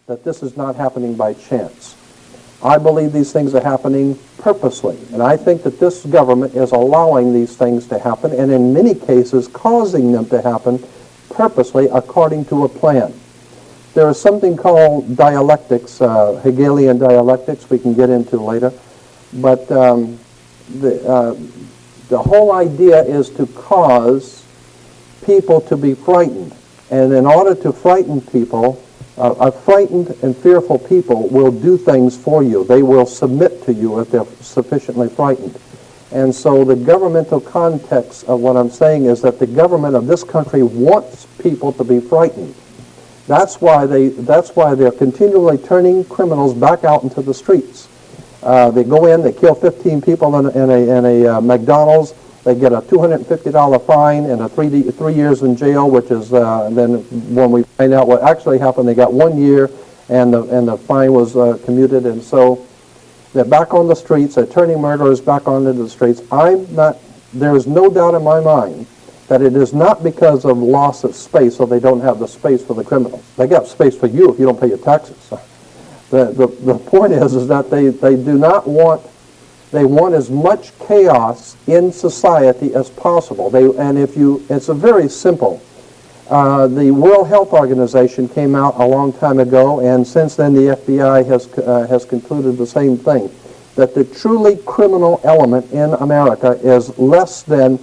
that this is not happening by chance. I believe these things are happening purposely, and I think that this government is allowing these things to happen, and in many cases causing them to happen purposely according to a plan. There is something called dialectics, Hegelian dialectics, we can get into later, but the whole idea is to cause people to be frightened, and in order to frighten people, a frightened and fearful people will do things for you. They will submit to you if they're sufficiently frightened. And so the governmental context of what I'm saying is that the government of this country wants people to be frightened. That's why they're continually turning criminals back out into the streets. They go in, they kill 15 people in a McDonald's. They get a $250 fine and a 3 years in jail, which is then when we find out what actually happened, they got 1 year, and the fine was commuted, and so they're back on the streets. They're turning murderers back onto the streets. There is no doubt in my mind that it is not because of loss of space, so they don't have the space for the criminals. They got space for you if you don't pay your taxes. The point is that they do not want. They want as much chaos in society as possible. It's a very simple. The World Health Organization came out a long time ago, and since then the FBI has concluded the same thing, that the truly criminal element in America is less than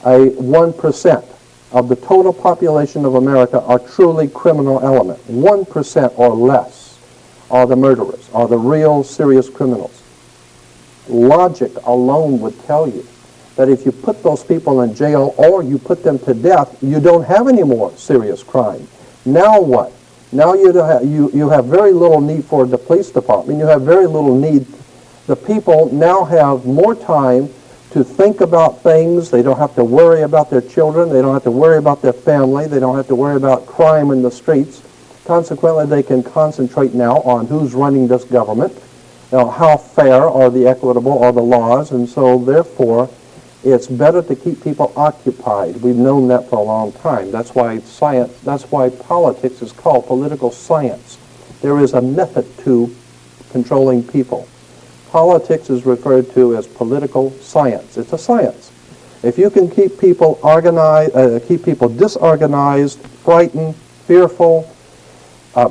1% of the total population of America are truly criminal element. 1% or less are the murderers, are the real serious criminals. Logic alone would tell you that if you put those people in jail or you put them to death, you don't have any more serious crime. Now what? Now you have very little need for the police department. You have very little need. The people now have more time to think about things. They don't have to worry about their children. They don't have to worry about their family. They don't have to worry about crime in the streets. Consequently, they can concentrate now on who's running this government. How fair are the equitable are the laws, and so therefore it's better to keep people occupied. We've known that for a long time. That's why politics is called political science. There is a method to controlling people. Politics is referred to as political science. It's a science. If you can keep people organized, keep people disorganized, frightened, fearful,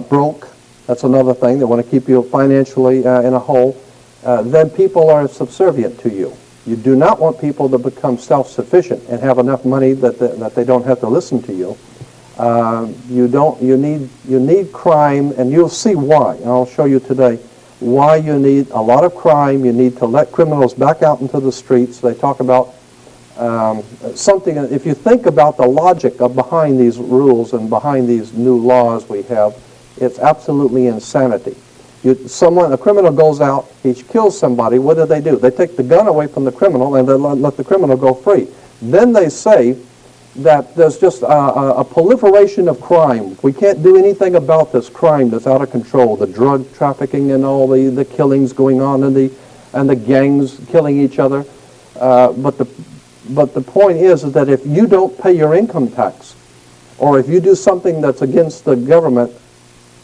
broke, that's another thing. They want to keep you financially in a hole. Then people are subservient to you. You do not want people to become self-sufficient and have enough money that they don't have to listen to you. You need crime, and you'll see why. And I'll show you today why you need a lot of crime. You need to let criminals back out into the streets. They talk about something. If you think about the logic behind these rules and behind these new laws we have, it's absolutely insanity. A criminal goes out, he kills somebody, what do? They take the gun away from the criminal and they let the criminal go free. Then they say that there's just a proliferation of crime. We can't do anything about this crime that's out of control, the drug trafficking and all the killings going on and the gangs killing each other. But the point is that if you don't pay your income tax, or if you do something that's against the government,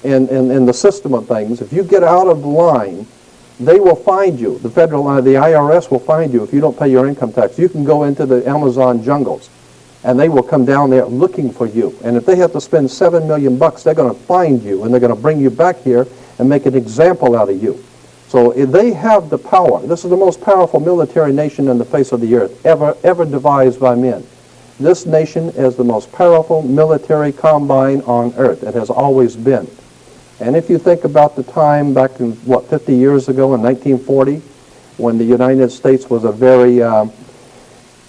in the system of things, if you get out of line, they will find you. The IRS will find you if you don't pay your income tax. You can go into the Amazon jungles, and they will come down there looking for you. And if they have to spend $7 million, they're going to find you, and they're going to bring you back here and make an example out of you. So if they have the power. This is the most powerful military nation on the face of the earth, ever devised by men. This nation is the most powerful military combine on earth. It has always been. And if you think about the time back in, 50 years ago in 1940, when the United States was a very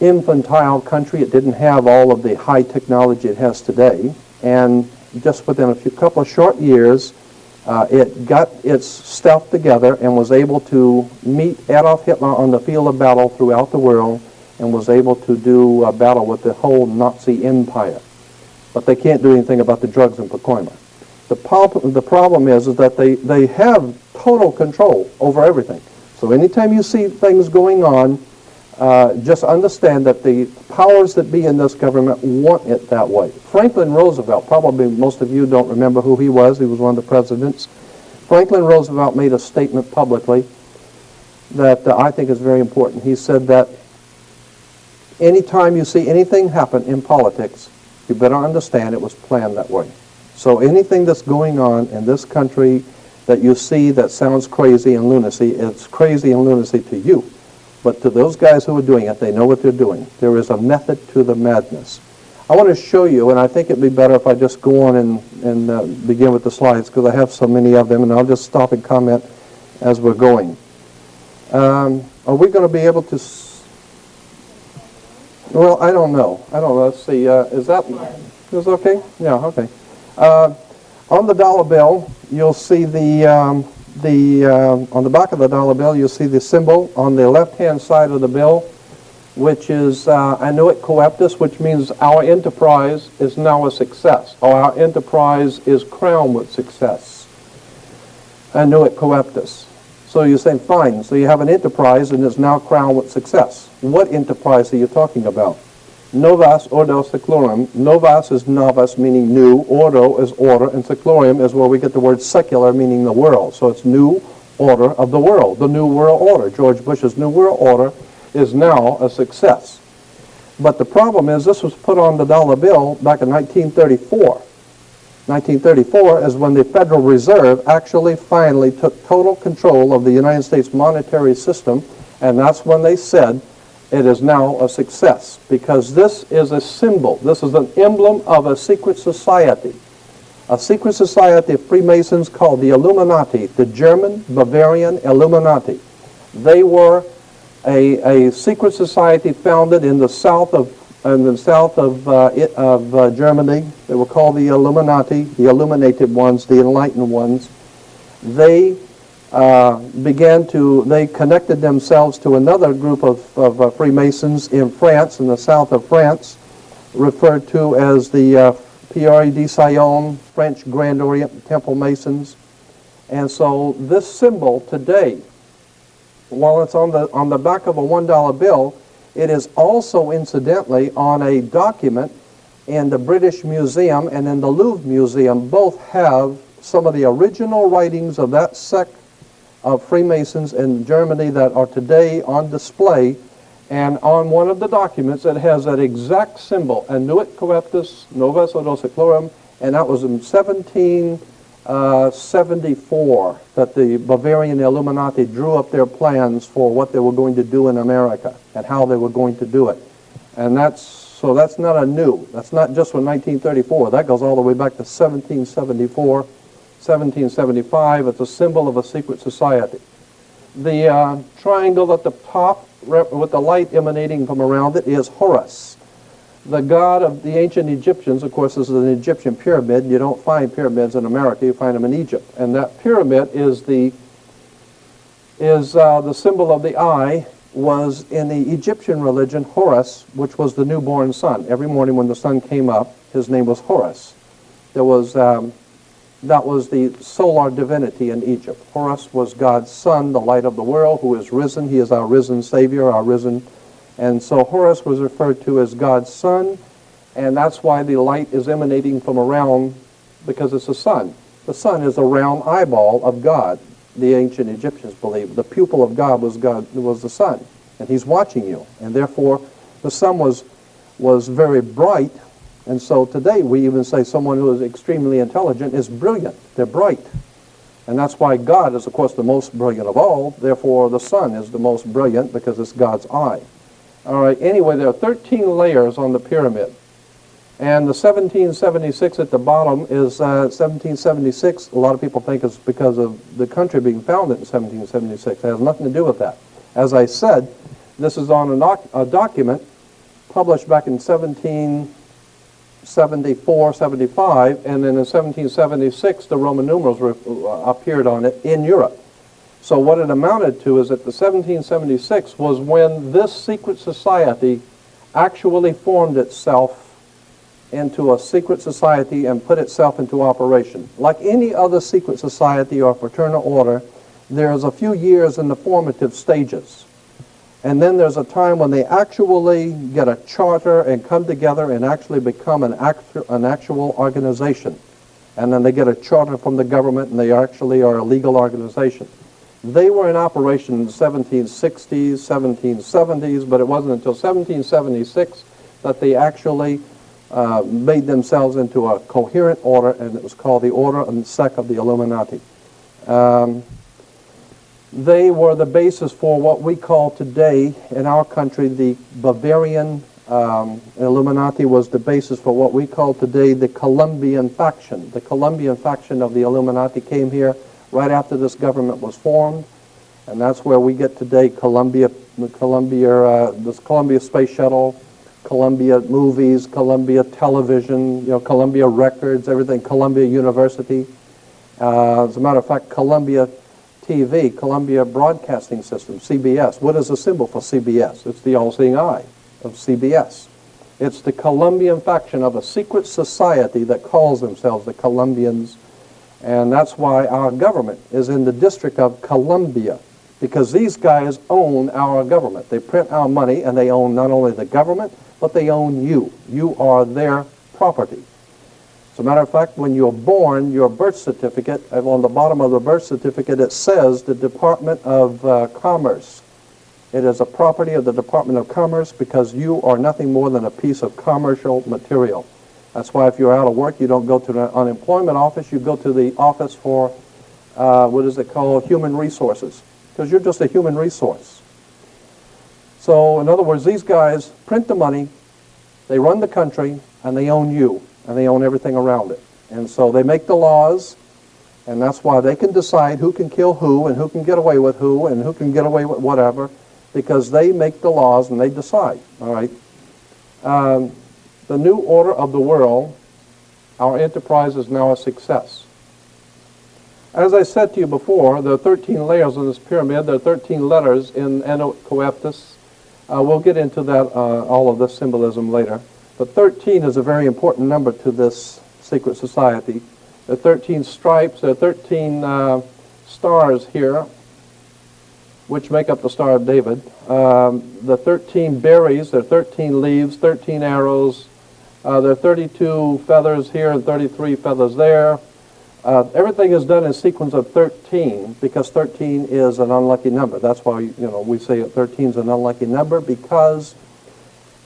infantile country, it didn't have all of the high technology it has today, and just within a couple of short years, it got its stuff together and was able to meet Adolf Hitler on the field of battle throughout the world, and was able to do a battle with the whole Nazi empire. But they can't do anything about the drugs in Pacoima. The problem is that they have total control over everything. So anytime you see things going on, just understand that the powers that be in this government want it that way. Franklin Roosevelt, probably most of you don't remember who he was. He was one of the presidents. Franklin Roosevelt made a statement publicly that I think is very important. He said that anytime you see anything happen in politics, you better understand it was planned that way. So anything that's going on in this country that you see that sounds crazy and lunacy, it's crazy and lunacy to you. But to those guys who are doing it, they know what they're doing. There is a method to the madness. I want to show you, and I think it'd be better if I just go on and begin with the slides, because I have so many of them, and I'll just stop and comment as we're going. Are we going to be able to... Well, I don't know. Let's see. Is that... Is okay? Yeah, okay. On the dollar bill, you'll see on the back of the dollar bill, you'll see the symbol on the left-hand side of the bill, which is annuit coeptus, which means our enterprise is now a success, or our enterprise is crowned with success. Annuit coeptus. So you're saying, fine, so you have an enterprise and it's now crowned with success. What enterprise are you talking about? Novus ordo seclorum. Novus is novus, meaning new. Ordo is order, and seclorum is where we get the word secular, meaning the world. So it's new order of the world, the new world order. George Bush's new world order is now a success. But the problem is this was put on the dollar bill back in 1934. 1934 is when the Federal Reserve actually finally took total control of the United States monetary system, and that's when they said it is now a success, because this is a symbol. This is an emblem of a secret society. A secret society of Freemasons called the Illuminati, the German Bavarian Illuminati. They were a secret society founded in the south of Germany. They were called the Illuminati, the illuminated ones, the enlightened ones. They they connected themselves to another group of Freemasons in France, in the south of France, referred to as the Pierre de Sion, French Grand Orient Temple Masons. And so this symbol today, while it's on the back of a $1 bill, it is also incidentally on a document in the British Museum and in the Louvre Museum. Both have some of the original writings of that sect of Freemasons in Germany that are today on display, and on one of the documents it has that exact symbol, annuit coeptus novus ordo seclorum, and that was in 1774 that the Bavarian Illuminati drew up their plans for what they were going to do in America and how they were going to do it. And that's not a new. That's not just from 1934. That goes all the way back to 1774, 1775. It's a symbol of a secret society. The triangle at the top with the light emanating from around it is Horus, the god of the ancient Egyptians. Of course, this is an Egyptian pyramid. You don't find pyramids in America. You find them in Egypt. And that pyramid is the symbol of the eye, was in the Egyptian religion Horus, which was the newborn sun. Every morning when the sun came up, his name was Horus. That was the solar divinity in Egypt. Horus was God's son, the light of the world, who is risen. He is our risen Savior, our risen. And so Horus was referred to as God's son, and that's why the light is emanating from around, because it's the sun. The sun is a round eyeball of God, the ancient Egyptians believed. The pupil of God was the sun, and he's watching you. And therefore, the sun was very bright. And so today we even say someone who is extremely intelligent is brilliant. They're bright. And that's why God is, of course, the most brilliant of all. Therefore, the sun is the most brilliant because it's God's eye. All right, anyway, there are 13 layers on the pyramid. And the 1776 at the bottom is 1776. A lot of people think it's because of the country being founded in 1776. It has nothing to do with that. As I said, this is on a document published back in 1774, 75, and then in 1776 the Roman numerals appeared on it in Europe. So what it amounted to is that the 1776 was when this secret society actually formed itself into a secret society and put itself into operation. Like any other secret society or fraternal order, there's a few years in the formative stages. And then there's a time when they actually get a charter and come together and actually become an actual organization. and then they get a charter from the government, and they actually are a legal organization. They were in operation in the 1760s, 1770s, but it wasn't until 1776 that they actually made themselves into a coherent order, and it was called the Order and Sect of the Illuminati. They were the basis for what we call today in our country the Bavarian Illuminati was the basis for what we call today the Colombian faction. The Colombian faction of the Illuminati came here right after this government was formed, and that's where we get today this Columbia Space Shuttle, Columbia Movies, Columbia Television, Columbia Records, everything, Columbia University. As a matter of fact, Columbia TV, Columbia Broadcasting System, CBS. What is the symbol for CBS? It's the all-seeing eye of CBS. It's the Colombian faction of a secret society that calls themselves the Colombians, and that's why our government is in the District of Columbia, because these guys own our government. They print our money, and they own not only the government, but they own you. You are their property. As a matter of fact, when you're born, your birth certificate, on the bottom of the birth certificate, it says the Department of Commerce. It is a property of the Department of Commerce because you are nothing more than a piece of commercial material. That's why if you're out of work, you don't go to the unemployment office, you go to the office for, what is it called, human resources, because you're just a human resource. So, in other words, these guys print the money, they run the country, and they own you, and they own everything around it. And so they make the laws, and that's why they can decide who can kill who, and who can get away with who, and who can get away with whatever, because they make the laws and they decide, all right? The new order of the world, our enterprise is now a success. As I said to you before, there are 13 layers in this pyramid. There are 13 letters in Coeptus. We'll get into that, all of this symbolism later. But 13 is a very important number to this secret society. There are 13 stripes, there are 13 stars here, which make up the Star of David. The 13 berries, there are 13 leaves, 13 arrows. There are 32 feathers here and 33 feathers there. Everything is done in sequence of 13 because 13 is an unlucky number. That's why we say 13 is an unlucky number, because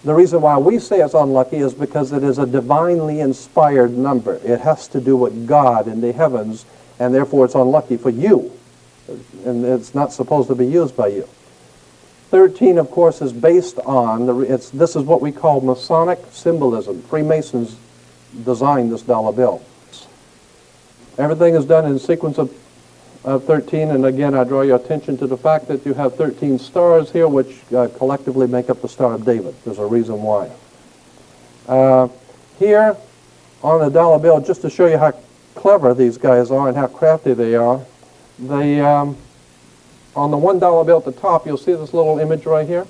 the reason why we say it's unlucky is because it is a divinely inspired number. It has to do with God in the heavens, and therefore it's unlucky for you. And it's not supposed to be used by you. 13, of course, is based on, this is what we call Masonic symbolism. Freemasons designed this dollar bill. Everything is done in sequence of 13, and again, I draw your attention to the fact that you have 13 stars here, which collectively make up the Star of David. There's a reason why. Here on the dollar bill, just to show you how clever these guys are and how crafty they are, they, on the $1 bill at the top, you'll see this little image right here.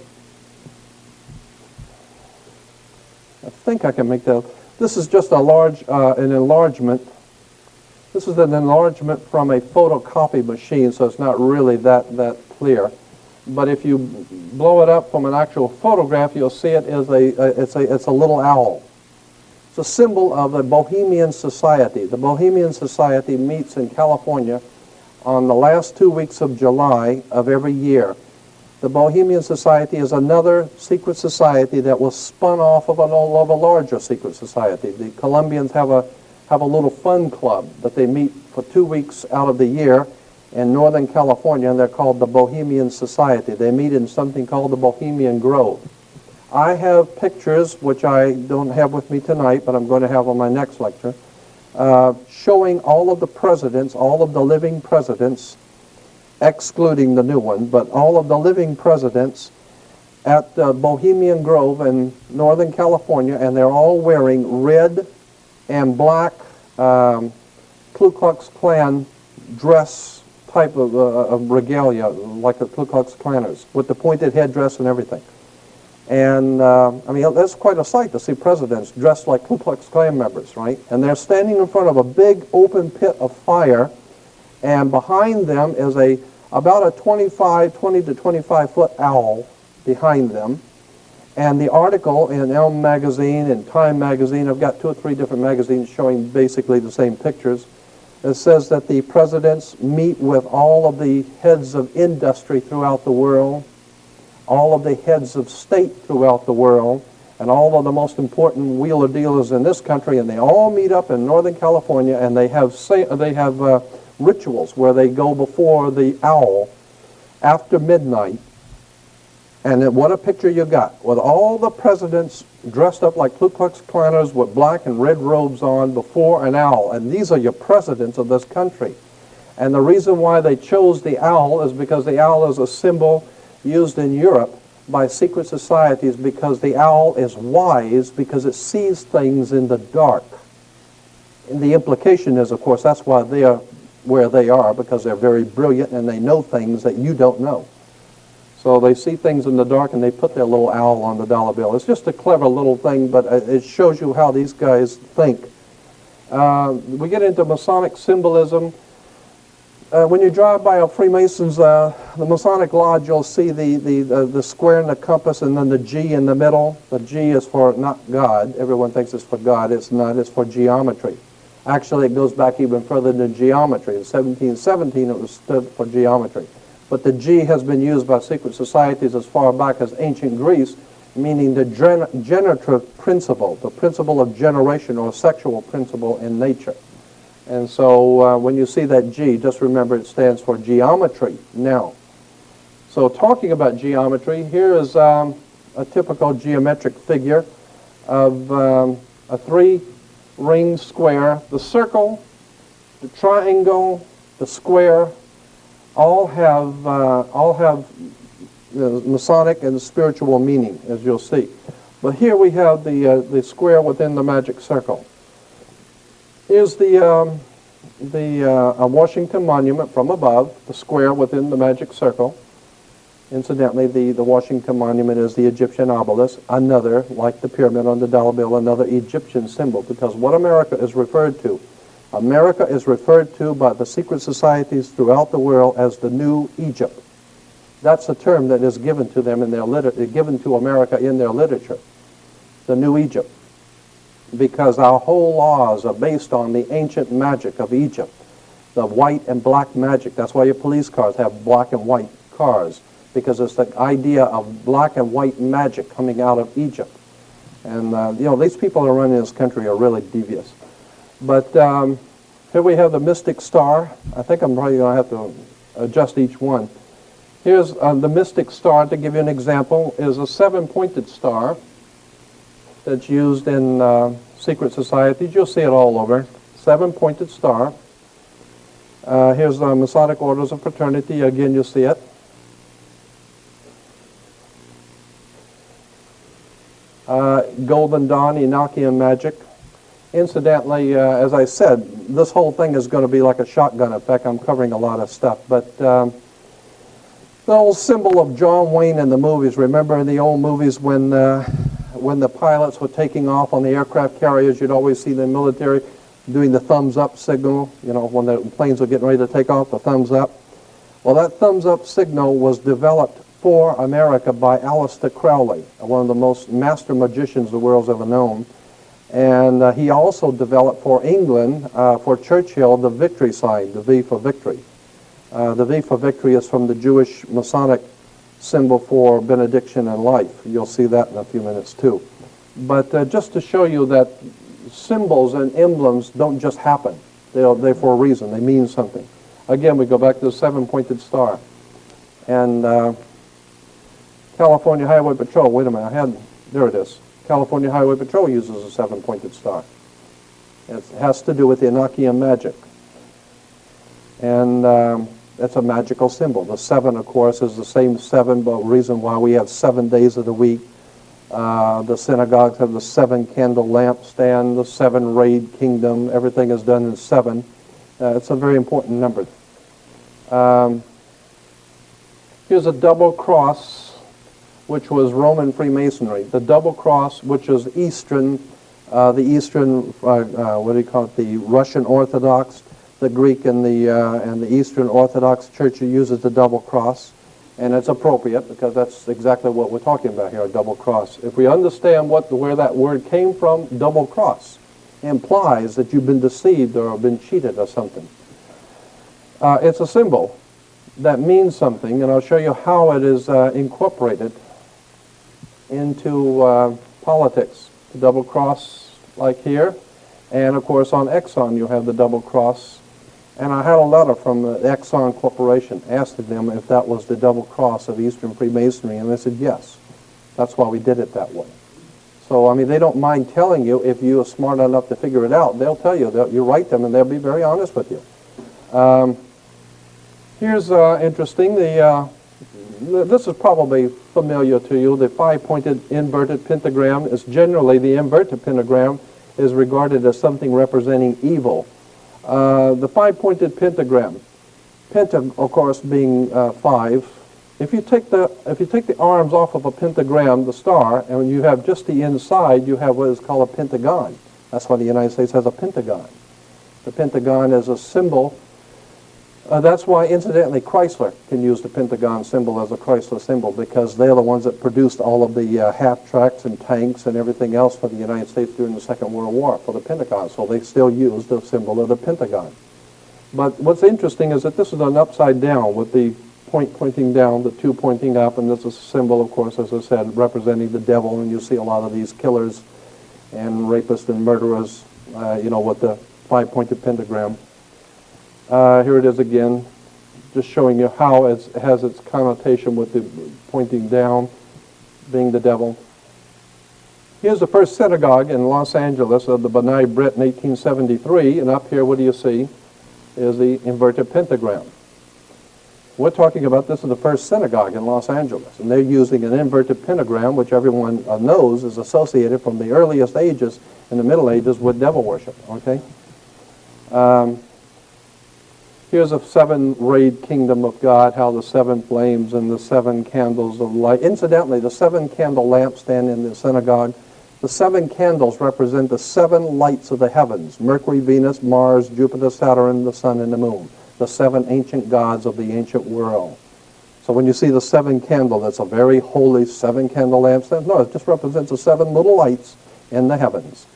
I think I can make that. This is just an enlargement. This is an enlargement from a photocopy machine, so it's not really that clear. But if you blow it up from an actual photograph, you'll see it is it's a little owl. It's a symbol of the Bohemian Society. The Bohemian Society meets in California on the last 2 weeks of July of every year. The Bohemian Society is another secret society that was spun off of a larger secret society. The Colombians have a little fun club that they meet for 2 weeks out of the year in Northern California, and they're called the Bohemian Society. They meet in something called the Bohemian Grove. I have pictures, which I don't have with me tonight, but I'm going to have on my next lecture, showing all of the presidents, all of the living presidents, excluding the new one, but all of the living presidents at the Bohemian Grove in Northern California, and they're all wearing red and black Ku Klux Klan dress type of regalia, like the Ku Klux Klanners, with the pointed headdress and everything. And, I mean, that's quite a sight to see presidents dressed like Ku Klux Klan members, right? And they're standing in front of a big open pit of fire, and behind them is about a 20 to 25 foot owl behind them. And the article in Elm magazine and Time magazine, I've got 2 or 3 different magazines showing basically the same pictures. It says that the presidents meet with all of the heads of industry throughout the world, all of the heads of state throughout the world, and all of the most important wheeler dealers in this country, and they all meet up in Northern California, and they have rituals where they go before the owl after midnight. And then what a picture you got, with all the presidents dressed up like Ku Klux Klanners with black and red robes on before an owl. And these are your presidents of this country. And the reason why they chose the owl is because the owl is a symbol used in Europe by secret societies, because the owl is wise, because it sees things in the dark. And the implication is, of course, that's why they are where they are, because they're very brilliant and they know things that you don't know. So they see things in the dark and they put their little owl on the dollar bill. It's just a clever little thing, but it shows you how these guys think. We get into Masonic symbolism. When you drive by a Freemasons, the Masonic Lodge, you'll see the square and the compass and then the G in the middle. The G is for not God. Everyone thinks it's for God. It's not. It's for geometry. Actually, it goes back even further than geometry. In 1717, it was stood for geometry. But the G has been used by secret societies as far back as ancient Greece, meaning the generative principle, the principle of generation or sexual principle in nature. And so when you see that G, just remember it stands for geometry now. So talking about geometry, here is a typical geometric figure of a 3-ring square. The circle, the triangle, the square, all have Masonic and spiritual meaning, as you'll see. But here we have the square within the magic circle. Here's the Washington Monument from above, the square within the magic circle. Incidentally, the Washington Monument is the Egyptian obelisk, another, like the pyramid on the dollar bill, another Egyptian symbol, because what America is referred to by the secret societies throughout the world as the New Egypt. That's a term that is given to them in their given to America in their literature, the New Egypt, because our whole laws are based on the ancient magic of Egypt, the white and black magic. That's why your police cars have black and white cars, because it's the idea of black and white magic coming out of Egypt. And these people that are running this country are really devious. But here we have the mystic star. I think I'm probably going to have to adjust each one. Here's the mystic star, to give you an example, is a 7-pointed star that's used in secret societies. You'll see it all over. 7-pointed star. Here's the Masonic Orders of Fraternity. Again, you'll see it. Golden Dawn, Enochian magic. Incidentally, as I said, this whole thing is going to be like a shotgun effect. I'm covering a lot of stuff. But the old symbol of John Wayne in the movies, remember in the old movies when the pilots were taking off on the aircraft carriers, you'd always see the military doing the thumbs up signal, when the planes were getting ready to take off, the thumbs up. Well, that thumbs up signal was developed for America by Aleister Crowley, one of the most master magicians the world's ever known. And he also developed for England, for Churchill, the victory sign, the V for victory. The V for victory is from the Jewish Masonic symbol for benediction and life. You'll see that in a few minutes too. But just to show you that symbols and emblems don't just happen. They're for a reason. They mean something. Again, we go back to the 7-pointed star. And California Highway Patrol, wait a minute, there it is. California Highway Patrol uses a 7-pointed star. It has to do with the Enochian magic. And it's a magical symbol. The 7, of course, is the same 7, but reason why we have 7 days of the week. The synagogues have the 7-candle lampstand, the 7-rayed kingdom. Everything is done in 7. It's a very important number. Here's a double cross, which was Roman Freemasonry. The double cross, which is Eastern, what do you call it, the Russian Orthodox, the Greek and the Eastern Orthodox Church uses the double cross. And it's appropriate because that's exactly what we're talking about here, a double cross. If we understand where that word came from, double cross implies that you've been deceived or been cheated or something. It's a symbol that means something, and I'll show you how it is incorporated into politics. The double cross like here, and of course on Exxon you have the double cross. And I had a letter from the Exxon Corporation asking them if that was the double cross of Eastern Freemasonry, and they said yes. That's why we did it that way. So, I mean, they don't mind telling you if you are smart enough to figure it out. They'll tell you. You write them, and they'll be very honest with you. Here's interesting. This is probably familiar to you. The five-pointed inverted pentagram is generally, the inverted pentagram is regarded as something representing evil. The five-pointed pentagram, penta, of course, being 5. If you take the arms off of a pentagram, the star, and you have just the inside, you have what is called a pentagon. That's why the United States has a pentagon. The pentagon is a symbol. That's why, incidentally, Chrysler can use the pentagon symbol as a Chrysler symbol, because they're the ones that produced all of the half-tracks and tanks and everything else for the United States during the Second World War for the Pentagon. So they still use the symbol of the pentagon. But what's interesting is that this is an upside down with the point pointing down, the 2 pointing up, and this is a symbol, of course, as I said, representing the devil. And you see a lot of these killers and rapists and murderers, with the five-pointed pentagram. Here it is again, just showing you how it has its connotation with the pointing down being the devil. Here's the first synagogue in Los Angeles of the B'nai B'rith in 1873, and up here, what do you see, is the inverted pentagram. We're talking about this is the first synagogue in Los Angeles, and they're using an inverted pentagram, which everyone knows is associated from the earliest ages in the Middle Ages with devil worship, okay? Here's a seven-rayed kingdom of God, how the seven flames and the seven candles of light. Incidentally, the seven-candle lampstand in the synagogue, the seven candles represent the seven lights of the heavens: Mercury, Venus, Mars, Jupiter, Saturn, the sun, and the moon, the seven ancient gods of the ancient world. So when you see the seven candle, that's a very holy seven-candle lampstand. No, it just represents the seven little lights in the heavens.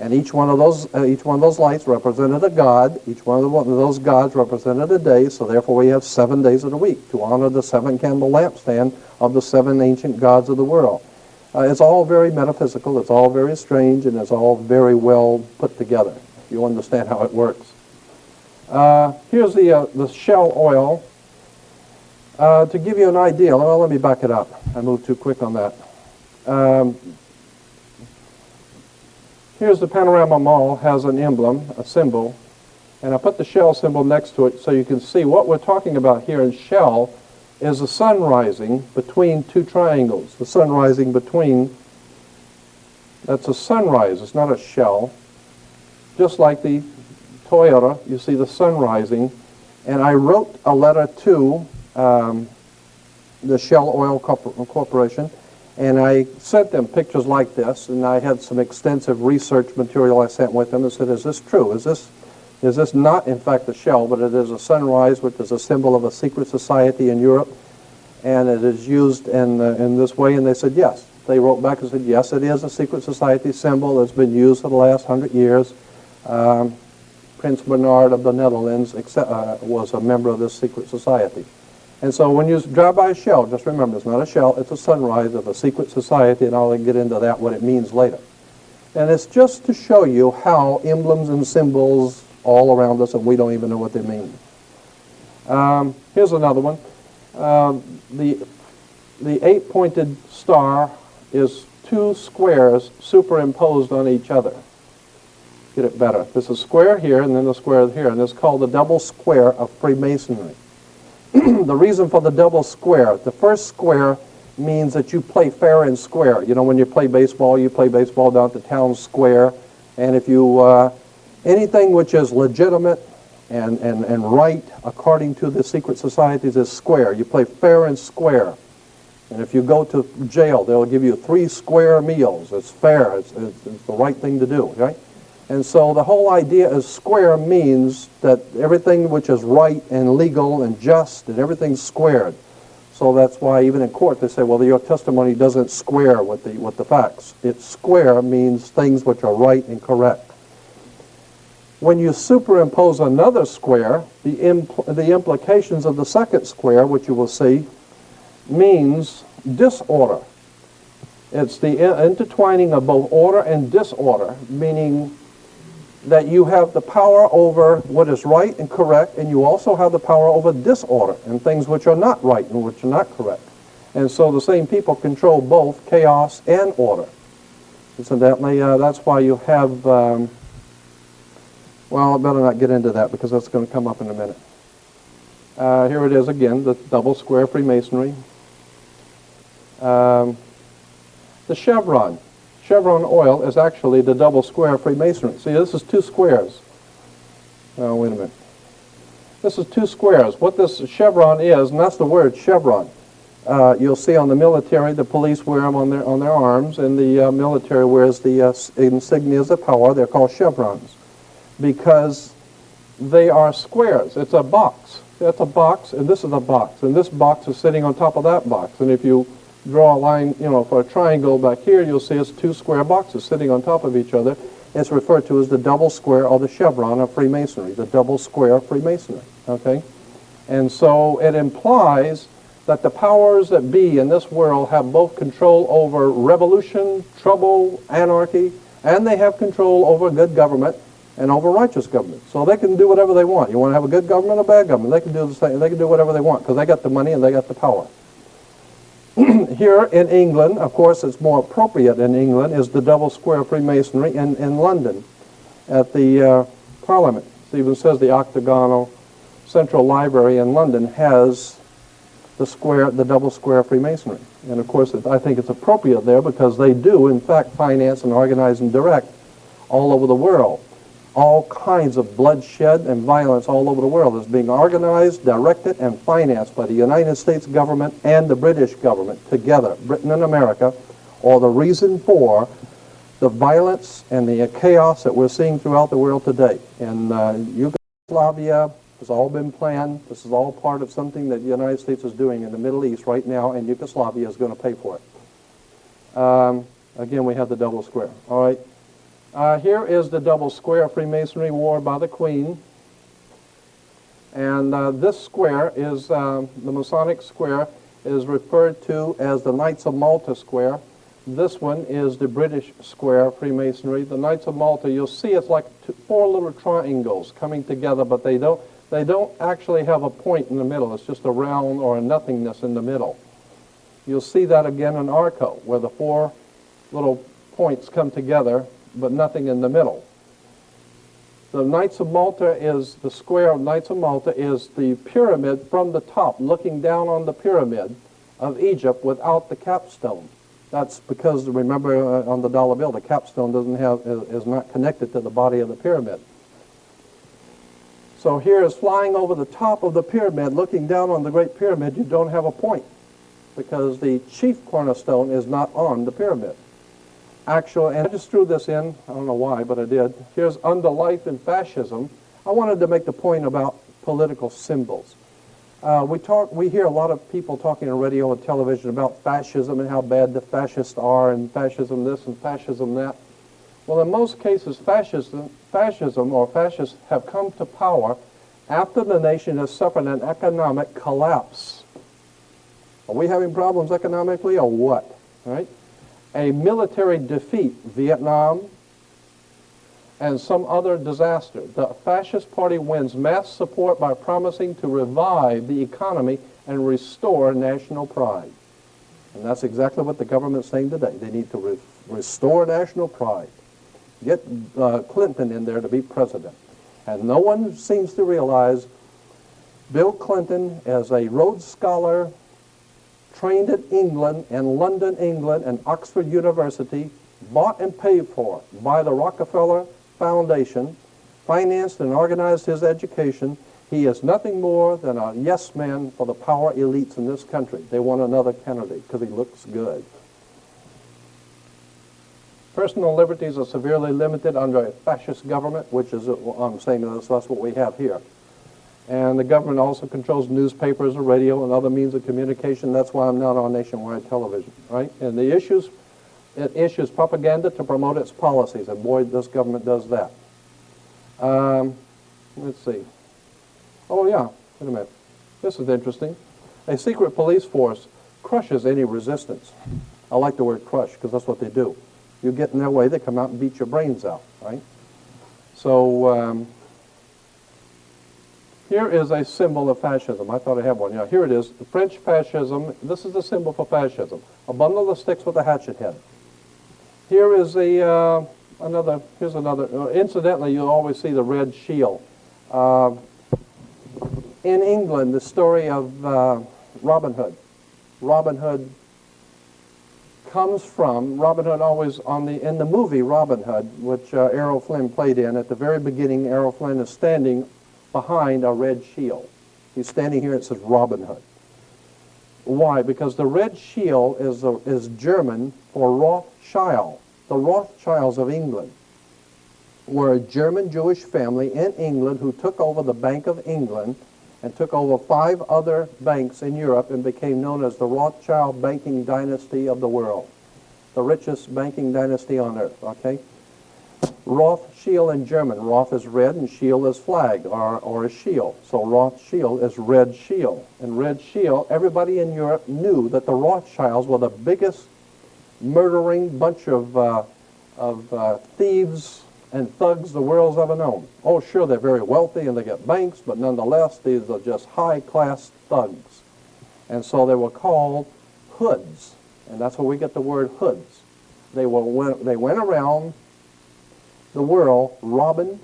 And each one of those lights represented a god. Each one of those gods represented a day. So therefore, we have 7 days of the week to honor the seven-candle lampstand of the seven ancient gods of the world. It's all very metaphysical. It's all very strange, and it's all very well put together. You understand how it works. Here's the shell oil. To give you an idea, well, let me back it up. I moved too quick on that. Here's the Panorama Mall, has an emblem, a symbol, and I put the shell symbol next to it so you can see what we're talking about here in shell is the sun rising between two triangles. The sun rising between, that's a sunrise, it's not a shell. Just like the Toyota, you see the sun rising, and I wrote a letter to the Shell Oil Corporation, and I sent them pictures like this, and I had some extensive research material I sent with them and said, is this true? Is this not, in fact, a shell, but it is a sunrise, which is a symbol of a secret society in Europe, and it is used in this way? And they said, yes. They wrote back and said, yes, it is a secret society symbol. It's been used for the last 100 years. Prince Bernard of the Netherlands was a member of this secret society. And so when you drive by a shell, just remember, it's not a shell, it's a sunrise of a secret society, and I'll get into that, what it means later. And it's just to show you how emblems and symbols all around us, and we don't even know what they mean. Here's another one. The eight-pointed star is two squares superimposed on each other. Get it better. There's a square here, and then a square here, and it's called the double square of Freemasonry. The reason for the double square, the first square means that you play fair and square. You know, when you play baseball down at the town square, and if you, anything which is legitimate and right according to the secret societies is square. You play fair and square. And if you go to jail, they'll give you 3 square meals. It's fair. It's the right thing to do, right? And so the whole idea is square means that everything which is right and legal and just, and everything's squared. So that's why even in court they say, well, your testimony doesn't square with the facts. It's square means things which are right and correct. When you superimpose another square, the implications of the second square, which you will see, means disorder. It's the intertwining of both order and disorder, meaning that you have the power over what is right and correct, and you also have the power over disorder and things which are not right and which are not correct. And so the same people control both chaos and order. Incidentally, that's why you have, well, I better not get into that because that's going to come up in a minute. Here it is again, the double square Freemasonry. The chevron. Chevron oil is actually the double square Freemasonry. See, this is two squares. Oh, wait a minute. This is two squares. What this chevron is, and that's the word chevron. You'll see on the military, the police wear them on their arms, and the military wears the insignias of power. They're called chevrons because they are squares. It's a box. That's a box, and this is a box, and this box is sitting on top of that box. And if you draw a line, for a triangle back here, you'll see it's two square boxes sitting on top of each other. It's referred to as the double square or the chevron of Freemasonry, the double square Freemasonry, okay? And so it implies that the powers that be in this world have both control over revolution, trouble, anarchy, and they have control over good government and over righteous government. So they can do whatever they want. You want to have a good government or bad government, they can do the same. They can do whatever they want because they got the money and they got the power. Here in England, of course, it's more appropriate in England, is the double square Freemasonry in London at the Parliament. It even says the octagonal Central Library in London has the double square Freemasonry. And of course, I think it's appropriate there because they do, in fact, finance and organize and direct all over the world. All kinds of bloodshed and violence all over the world is being organized, directed, and financed by the United States government and the British government together, Britain and America, are the reason for the violence and the chaos that we're seeing throughout the world today. And Yugoslavia has all been planned. This is all part of something that the United States is doing in the Middle East right now, and Yugoslavia is going to pay for it. Again, we have the double square. All right. Here is the double square Freemasonry worn by the Queen. And this square is, the Masonic square is referred to as the Knights of Malta square. This one is the British square Freemasonry. The Knights of Malta, you'll see it's like four little triangles coming together, but they don't actually have a point in the middle. It's just a round or a nothingness in the middle. You'll see that again in Arco, where the four little points come together, but nothing in the middle. The Knights of Malta is, the square of Knights of Malta is the pyramid from the top, looking down on the pyramid of Egypt without the capstone. That's because, remember, on the dollar bill, the capstone is not connected to the body of the pyramid. So here is flying over the top of the pyramid, looking down on the Great Pyramid, you don't have a point because the chief cornerstone is not on the pyramid. And I just threw this in, I don't know why, but I did. Here's Under Life in Fascism. I wanted to make the point about political symbols. We hear a lot of people talking on radio and television about fascism and how bad the fascists are and fascism this and fascism that. Well, in most cases, fascism or fascists have come to power after the nation has suffered an economic collapse. Are we having problems economically or what? Right? A military defeat, Vietnam, and some other disaster. The fascist party wins mass support by promising to revive the economy and restore national pride. And that's exactly what the government's saying today. They need to restore national pride. Get Clinton in there to be president. And no one seems to realize Bill Clinton, as a Rhodes Scholar, trained in England and London, England, and Oxford University, bought and paid for by the Rockefeller Foundation, financed and organized his education. He is nothing more than a yes man for the power elites in this country. They want another candidate because he looks good. Personal liberties are severely limited under a fascist government, which is, I'm saying that's what we have here. And the government also controls newspapers, radio, and other means of communication. That's why I'm not on nationwide television, right? And it issues propaganda to promote its policies, and boy, this government does that. Let's see. Oh yeah, wait a minute. This is interesting. A secret police force crushes any resistance. I like the word crush because that's what they do. You get in their way, they come out and beat your brains out, right? So here is a symbol of fascism. I thought I had one. Yeah, here it is. The French fascism. This is the symbol for fascism. A bundle of sticks with a hatchet head. Here is here's another. Incidentally, you'll always see the red shield. In England, the story of Robin Hood. Robin Hood comes from, Robin Hood always in the movie Robin Hood, which Errol Flynn played in, at the very beginning, Errol Flynn is standing behind a red shield. He's standing here, it says Robin Hood. Why? Because the red shield is German for Rothschild. The Rothschilds of England were a German Jewish family in England who took over the Bank of England and took over 5 other banks in Europe and became known as the Rothschild banking dynasty of the world. The richest banking dynasty on earth, okay? Rothschild in German. Roth is red and shield is flag or a shield. So Rothschild is red shield. And red shield, everybody in Europe knew that the Rothschilds were the biggest murdering bunch of thieves and thugs the world's ever known. Oh, sure, they're very wealthy and they get banks, but nonetheless, these are just high-class thugs. And so they were called hoods, and that's where we get the word hoods. They went around the world robbing,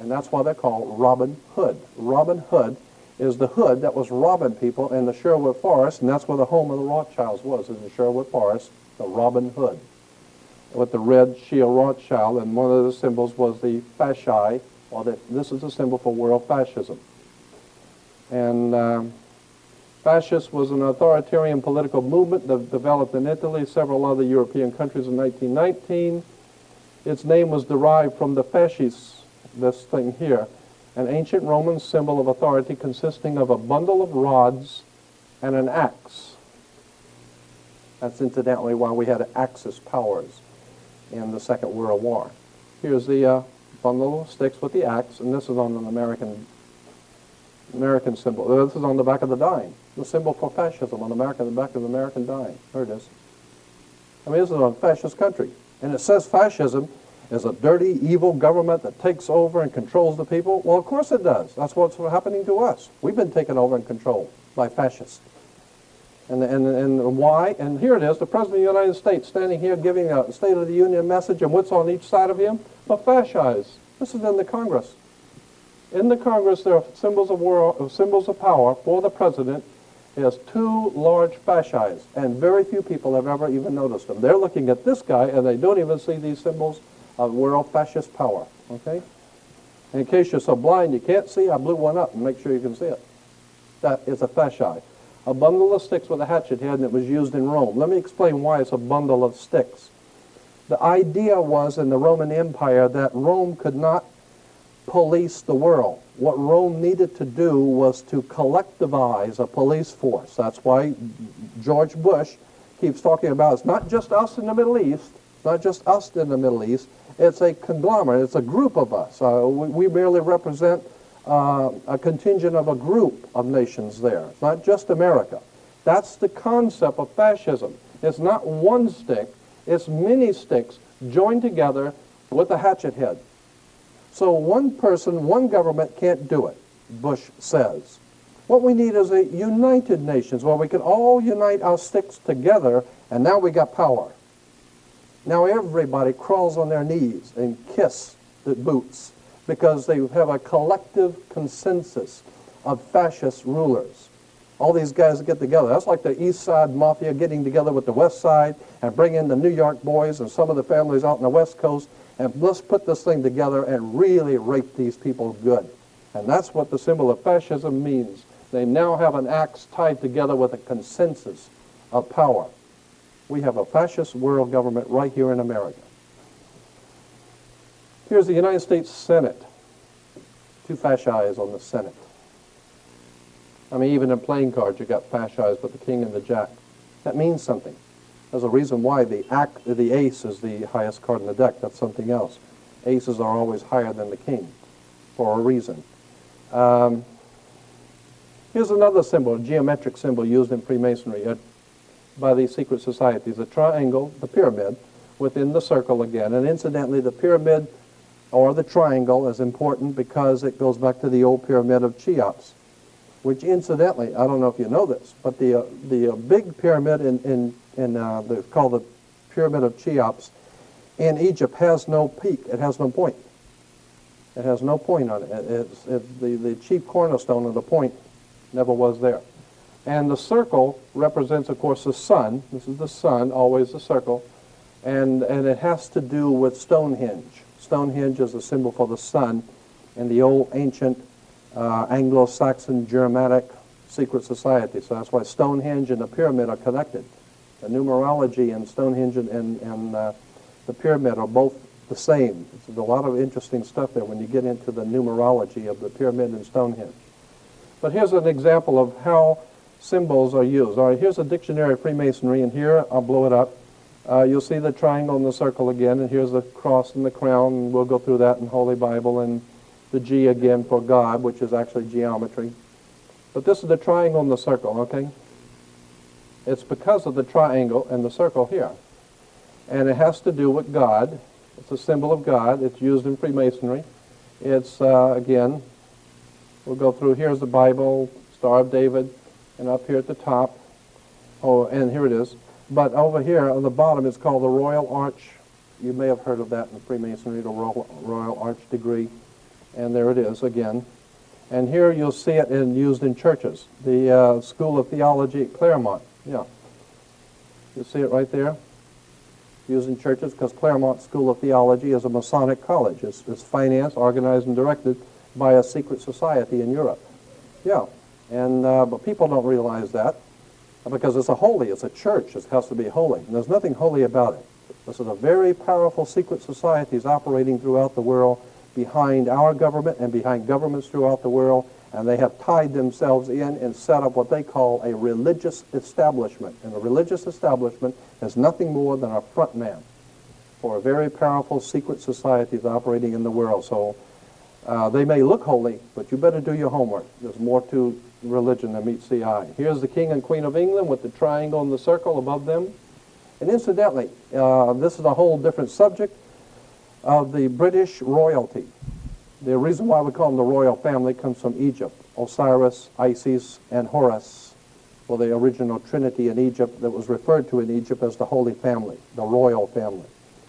and that's why they're called Robin Hood. Robin Hood is the hood that was robbing people in the Sherwood Forest, and that's where the home of the Rothschilds was, in the Sherwood Forest, the Robin Hood, with the red shield Rothschild, and one of the symbols was the fasci, or this is a symbol for world fascism. And fascist was an authoritarian political movement that developed in Italy, several other European countries in 1919. Its name was derived from the fasces, this thing here, an ancient Roman symbol of authority consisting of a bundle of rods and an axe. That's incidentally why we had Axis powers in the Second World War. Here's the bundle of sticks with the axe, and this is on an American symbol. This is on the back of the dime, the symbol for fascism on the back of the American dime. There it is. I mean, this is a fascist country. And it says fascism is a dirty, evil government that takes over and controls the people. Well, of course it does. That's what's happening to us. We've been taken over and controlled by fascists. And why? And here it is, the President of the United States standing here giving a State of the Union message, and what's on each side of him? The fascis. This is in the Congress. In the Congress, there are symbols of power for the President. He has 2 large fascis, and very few people have ever even noticed them. They're looking at this guy, and they don't even see these symbols of world fascist power, okay? In case you're so blind you can't see, I blew one up and make sure you can see it. That is a fasci. A bundle of sticks with a hatchet head, and it was used in Rome. Let me explain why it's a bundle of sticks. The idea was in the Roman Empire that Rome could not police the world. What Rome needed to do was to collectivize a police force. That's why George Bush keeps talking about it's not just us in the Middle East, not just us in the Middle East, it's a conglomerate, it's a group of us. We merely represent a contingent of a group of nations there. It's not just America. That's the concept of fascism. It's not one stick, it's many sticks joined together with a hatchet head. So one person, one government can't do it, Bush says. What we need is a united nations where we can all unite our sticks together, and now we got power. Now everybody crawls on their knees and kiss the boots because they have a collective consensus of fascist rulers. All these guys get together. That's like the East Side Mafia getting together with the West Side and bring in the New York boys and some of the families out on the West Coast, and let's put this thing together and really rape these people good. And that's what the symbol of fascism means. They now have an axe tied together with a consensus of power. We have a fascist world government right here in America. Here's the United States Senate. 2 fascis on the Senate. I mean, even in playing cards, you got fascised with the king and the jack. That means something. There's a reason why the ace is the highest card in the deck. That's something else. Aces are always higher than the king for a reason. Here's another symbol, a geometric symbol used in Freemasonry by these secret societies. A triangle, the pyramid, within the circle again. And incidentally, the pyramid or the triangle is important because it goes back to the old pyramid of Cheops, which incidentally, I don't know if you know this, but the big pyramid called the Pyramid of Cheops in Egypt has no peak. It has no point. It has no point on it. It's the chief cornerstone of the point never was there. And the circle represents, of course, the sun. This is the sun, always the circle. And it has to do with Stonehenge. Stonehenge is a symbol for the sun in the old ancient Anglo-Saxon Germanic secret society. So that's why Stonehenge and the pyramid are connected. The numerology and Stonehenge and the pyramid are both the same. There's a lot of interesting stuff there when you get into the numerology of the pyramid and Stonehenge. But here's an example of how symbols are used. All right, here's a dictionary of Freemasonry, and here, I'll blow it up. You'll see the triangle and the circle again, and here's the cross and the crown, and we'll go through that in Holy Bible, and the G again for God, which is actually geometry. But this is the triangle and the circle, okay? It's because of the triangle and the circle here. And it has to do with God. It's a symbol of God. It's used in Freemasonry. It's, again, we'll go through, here's the Bible, Star of David, and up here at the top, oh, and here it is. But over here on the bottom is called the Royal Arch. You may have heard of that in Freemasonry, the Royal Arch degree. And there it is again. And here you'll see it used in churches. The School of Theology at Claremont, yeah. You see it right there? Used in churches because Claremont School of Theology is a Masonic college. It's financed, organized, and directed by a secret society in Europe. Yeah, and but people don't realize that because it's a church. It has to be holy. And there's nothing holy about it. This is a very powerful secret societies operating throughout the world behind our government and behind governments throughout the world, and they have tied themselves in and set up what they call a religious establishment. And a religious establishment is nothing more than a front man for a very powerful secret societies operating in the world. So they may look holy, but you better do your homework. There's more to religion than meets the eye. Here's the King and Queen of England with the triangle and the circle above them. And incidentally, this is a whole different subject of the British royalty. The reason why we call them the royal family comes from Egypt. Osiris, Isis, and Horus were the original trinity in Egypt that was referred to in Egypt as the Holy Family, the royal family.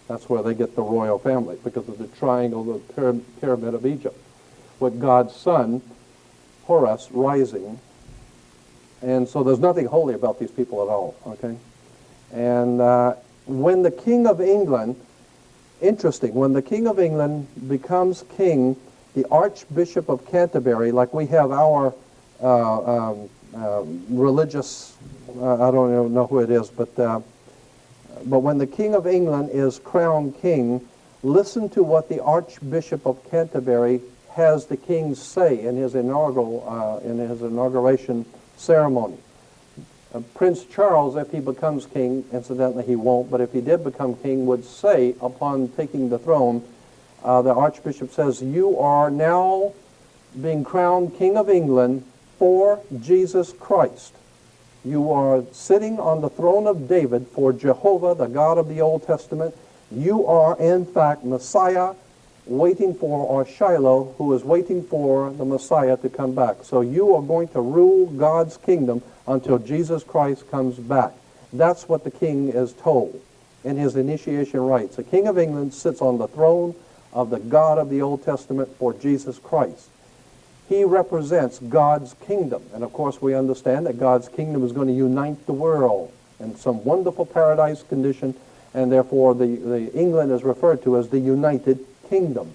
That's where they get the royal family, because of the triangle, the pyramid of Egypt, with God's son, Horus, rising. And so there's nothing holy about these people at all, okay? And when the King of England, interesting, when the King of England becomes king, the Archbishop of Canterbury, like we have our religious, I don't even know who it is, but when the King of England is crowned king, listen to what the Archbishop of Canterbury has the king say in his inauguration ceremony. Prince Charles, if he becomes king, incidentally he won't, but if he did become king, would say upon taking the throne, the Archbishop says, "You are now being crowned King of England for Jesus Christ. You are sitting on the throne of David for Jehovah, the God of the Old Testament. You are, in fact, Messiah waiting for, or Shiloh, who is waiting for the Messiah to come back. So you are going to rule God's kingdom until Jesus Christ comes back." That's what the king is told in his initiation rites. The King of England sits on the throne of the God of the Old Testament for Jesus Christ. He represents God's kingdom. And of course we understand that God's kingdom is going to unite the world in some wonderful paradise condition, and therefore the England is referred to as the United Kingdom.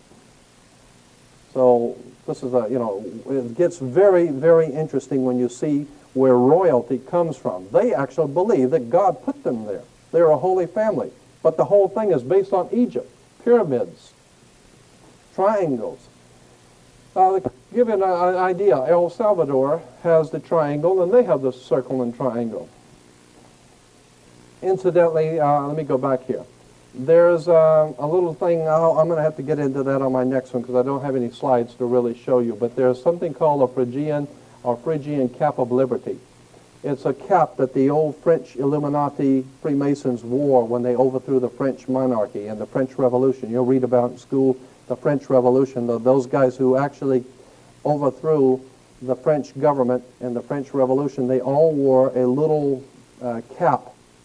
So this is it gets very, very interesting when you see where royalty comes from. They actually believe that God put them there. They're a holy family. But the whole thing is based on Egypt, pyramids, triangles. To give you an idea, El Salvador has the triangle, and they have the circle and triangle. Incidentally, let me go back here. There's a little thing, I'm going to have to get into that on my next one because I don't have any slides to really show you, but there's something called a Phrygian cap of liberty. It's a cap that the old French Illuminati Freemasons wore when they overthrew the French monarchy and the French Revolution. You'll read about in school the French Revolution, those guys who actually overthrew the French government and the French Revolution, they all wore a little cap.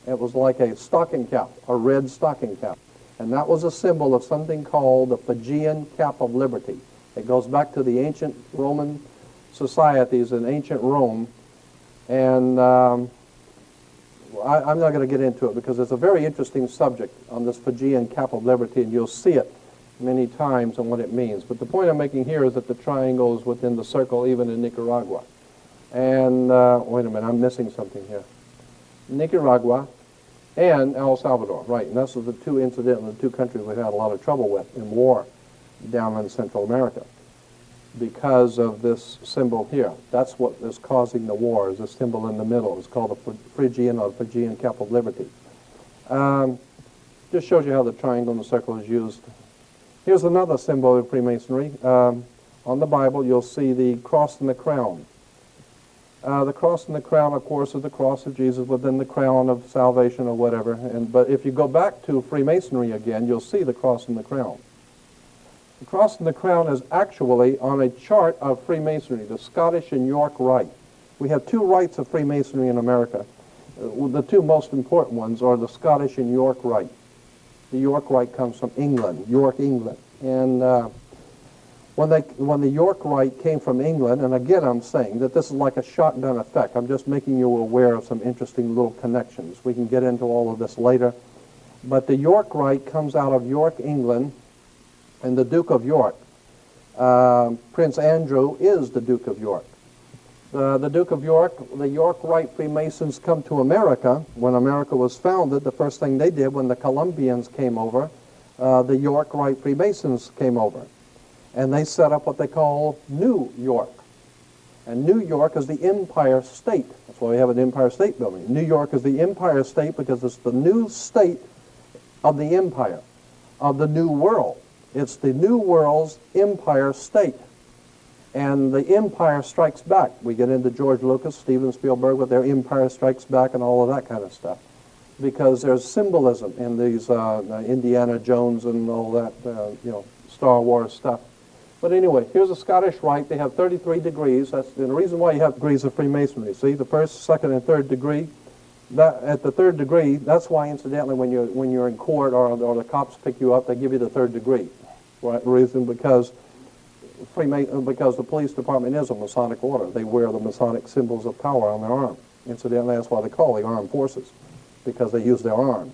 It was like a stocking cap, a red stocking cap. And that was a symbol of something called the Phrygian cap of liberty. It goes back to the ancient Roman societies in ancient Rome. And I'm not going to get into it because it's a very interesting subject on this Phrygian cap of liberty, and you'll see it many times and what it means. But the point I'm making here is that the triangle is within the circle even in Nicaragua. And, wait a minute, I'm missing something here. Nicaragua and El Salvador, right, and those are the two countries we've had a lot of trouble with in war down in Central America because of this symbol here. That's what is causing the war, is a symbol in the middle. It's called the Phrygian or Phrygian cap of liberty. Just shows you how the triangle and the circle is used. Here's another symbol of Freemasonry. On the Bible, you'll see the cross and the crown. The cross and the crown, of course, is the cross of Jesus within the crown of salvation or whatever. But if you go back to Freemasonry again, you'll see the cross and the crown. The cross and the crown is actually on a chart of Freemasonry, the Scottish and York Rite. We have two rites of Freemasonry in America. The two most important ones are the Scottish and York Rite. The York Rite comes from England, York, England. And when the York Rite came from England, and again I'm saying that this is like a shotgun effect. I'm just making you aware of some interesting little connections. We can get into all of this later. But the York Rite comes out of York, England, and the Duke of York. Prince Andrew is the Duke of York. The Duke of York, the York Rite Freemasons come to America. When America was founded, the first thing they did when the Columbians came over, the York Rite Freemasons came over. And they set up what they call New York. And New York is the Empire State. That's why we have an Empire State Building. New York is the Empire State because it's the new state of the empire, of the New World. It's the New World's Empire State. And the Empire Strikes Back. We get into George Lucas, Steven Spielberg with their Empire Strikes Back and all of that kind of stuff. Because there's symbolism in these Indiana Jones and all that, Star Wars stuff. But anyway, here's a Scottish Rite. They have 33 degrees. That's the reason why you have degrees of Freemasonry. See, the first, second, and third degree. At the third degree, that's why, incidentally, when you're in court or the cops pick you up, they give you the third degree. Right? Reason because the police department is a Masonic order. They wear the Masonic symbols of power on their arm. Incidentally, that's why they call the armed forces, because they use their arm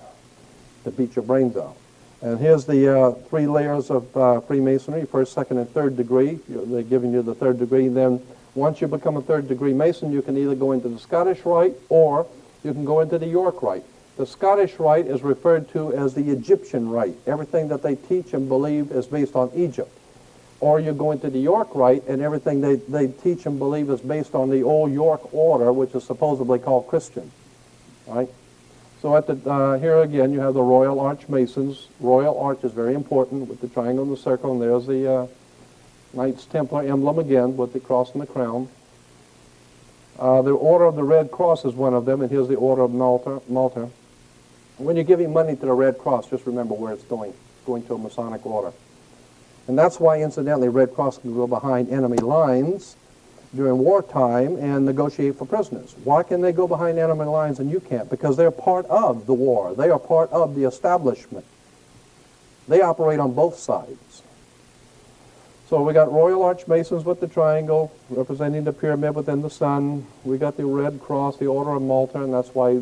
to beat your brains out. And here's the 3 layers of Freemasonry, first, second, and third degree. They're giving you the third degree. Then once you become a third degree Mason, you can either go into the Scottish Rite or you can go into the York Rite. The Scottish Rite is referred to as the Egyptian Rite. Everything that they teach and believe is based on Egypt. Or you go into the York Rite and everything they teach and believe is based on the old York order, which is supposedly called Christian. Right? So at the here again you have the Royal Arch Masons. Royal Arch is very important with the triangle and the circle, and there's the Knights Templar emblem again with the cross and the crown. The Order of the Red Cross is one of them, and here's the Order of Malta. When you're giving money to the Red Cross, just remember where it's going to a Masonic order. And that's why, incidentally, Red Cross can go behind enemy lines during wartime and negotiate for prisoners. Why can they go behind enemy lines and you can't? Because they're part of the war. They are part of the establishment. They operate on both sides. So we got Royal Arch Masons with the triangle representing the pyramid within the sun. We got the Red Cross, the Order of Malta, and that's why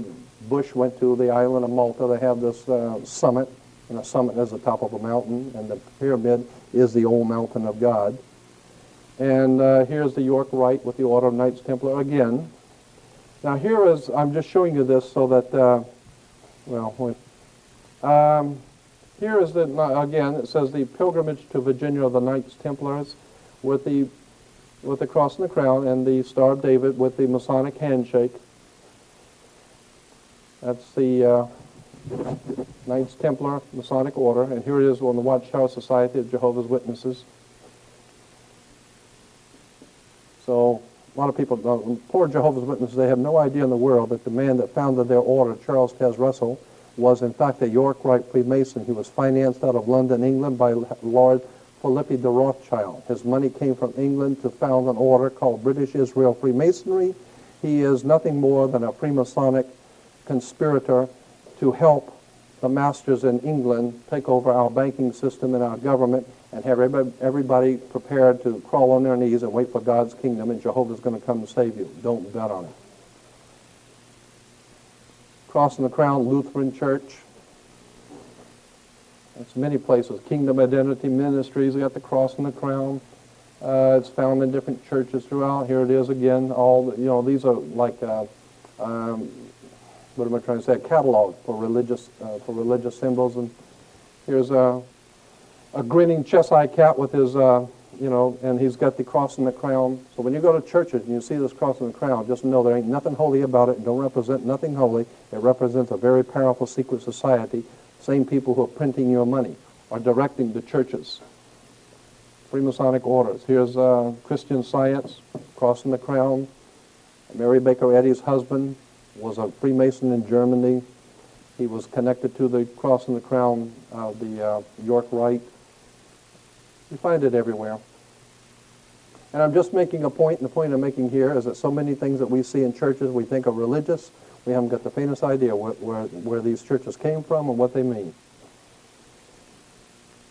Bush went to the island of Malta. They have this summit, and the summit is the top of a mountain, and the pyramid is the old mountain of God. And here's the York Rite with the Order of Knights Templar again. Now here is, I'm just showing you this so that, here is the, again, it says the pilgrimage to Virginia of the Knights Templars. with the cross and the crown, and the Star of David with the Masonic handshake. That's the Knights Templar Masonic Order, and here it is on the Watchtower Society of Jehovah's Witnesses. So a lot of people don't, poor Jehovah's Witnesses, they have no idea in the world that the man that founded their order, Charles Taze Russell, was in fact a York Rite Freemason. He was financed out of London, England by Lord Philippi de Rothschild. His money came from England to found an order called British Israel Freemasonry. He is nothing more than a Freemasonic conspirator to help the masters in England take over our banking system and our government and have everybody prepared to crawl on their knees and wait for God's kingdom, and Jehovah's going to come and save you. Don't bet on it. Cross and the Crown Lutheran Church. It's many places. Kingdom Identity Ministries, we got the Cross and the Crown. It's found in different churches throughout. Here it is again. All the, these are like what am I trying to say? A catalog for religious symbols. And here's a grinning Cheshire cat with his and he's got the cross and the crown. So when you go to churches and you see this cross and the crown, just know there ain't nothing holy about it. It don't represent nothing holy. It represents a very powerful secret society. Same people who are printing your money are directing the churches. Freemasonic orders. Here's Christian Science, cross and the crown. Mary Baker Eddy's husband was a Freemason in Germany. He was connected to the cross and the crown of the York Rite. You find it everywhere. And I'm just making a point, and the point I'm making here is that so many things that we see in churches we think are religious, we haven't got the faintest idea where these churches came from and what they mean.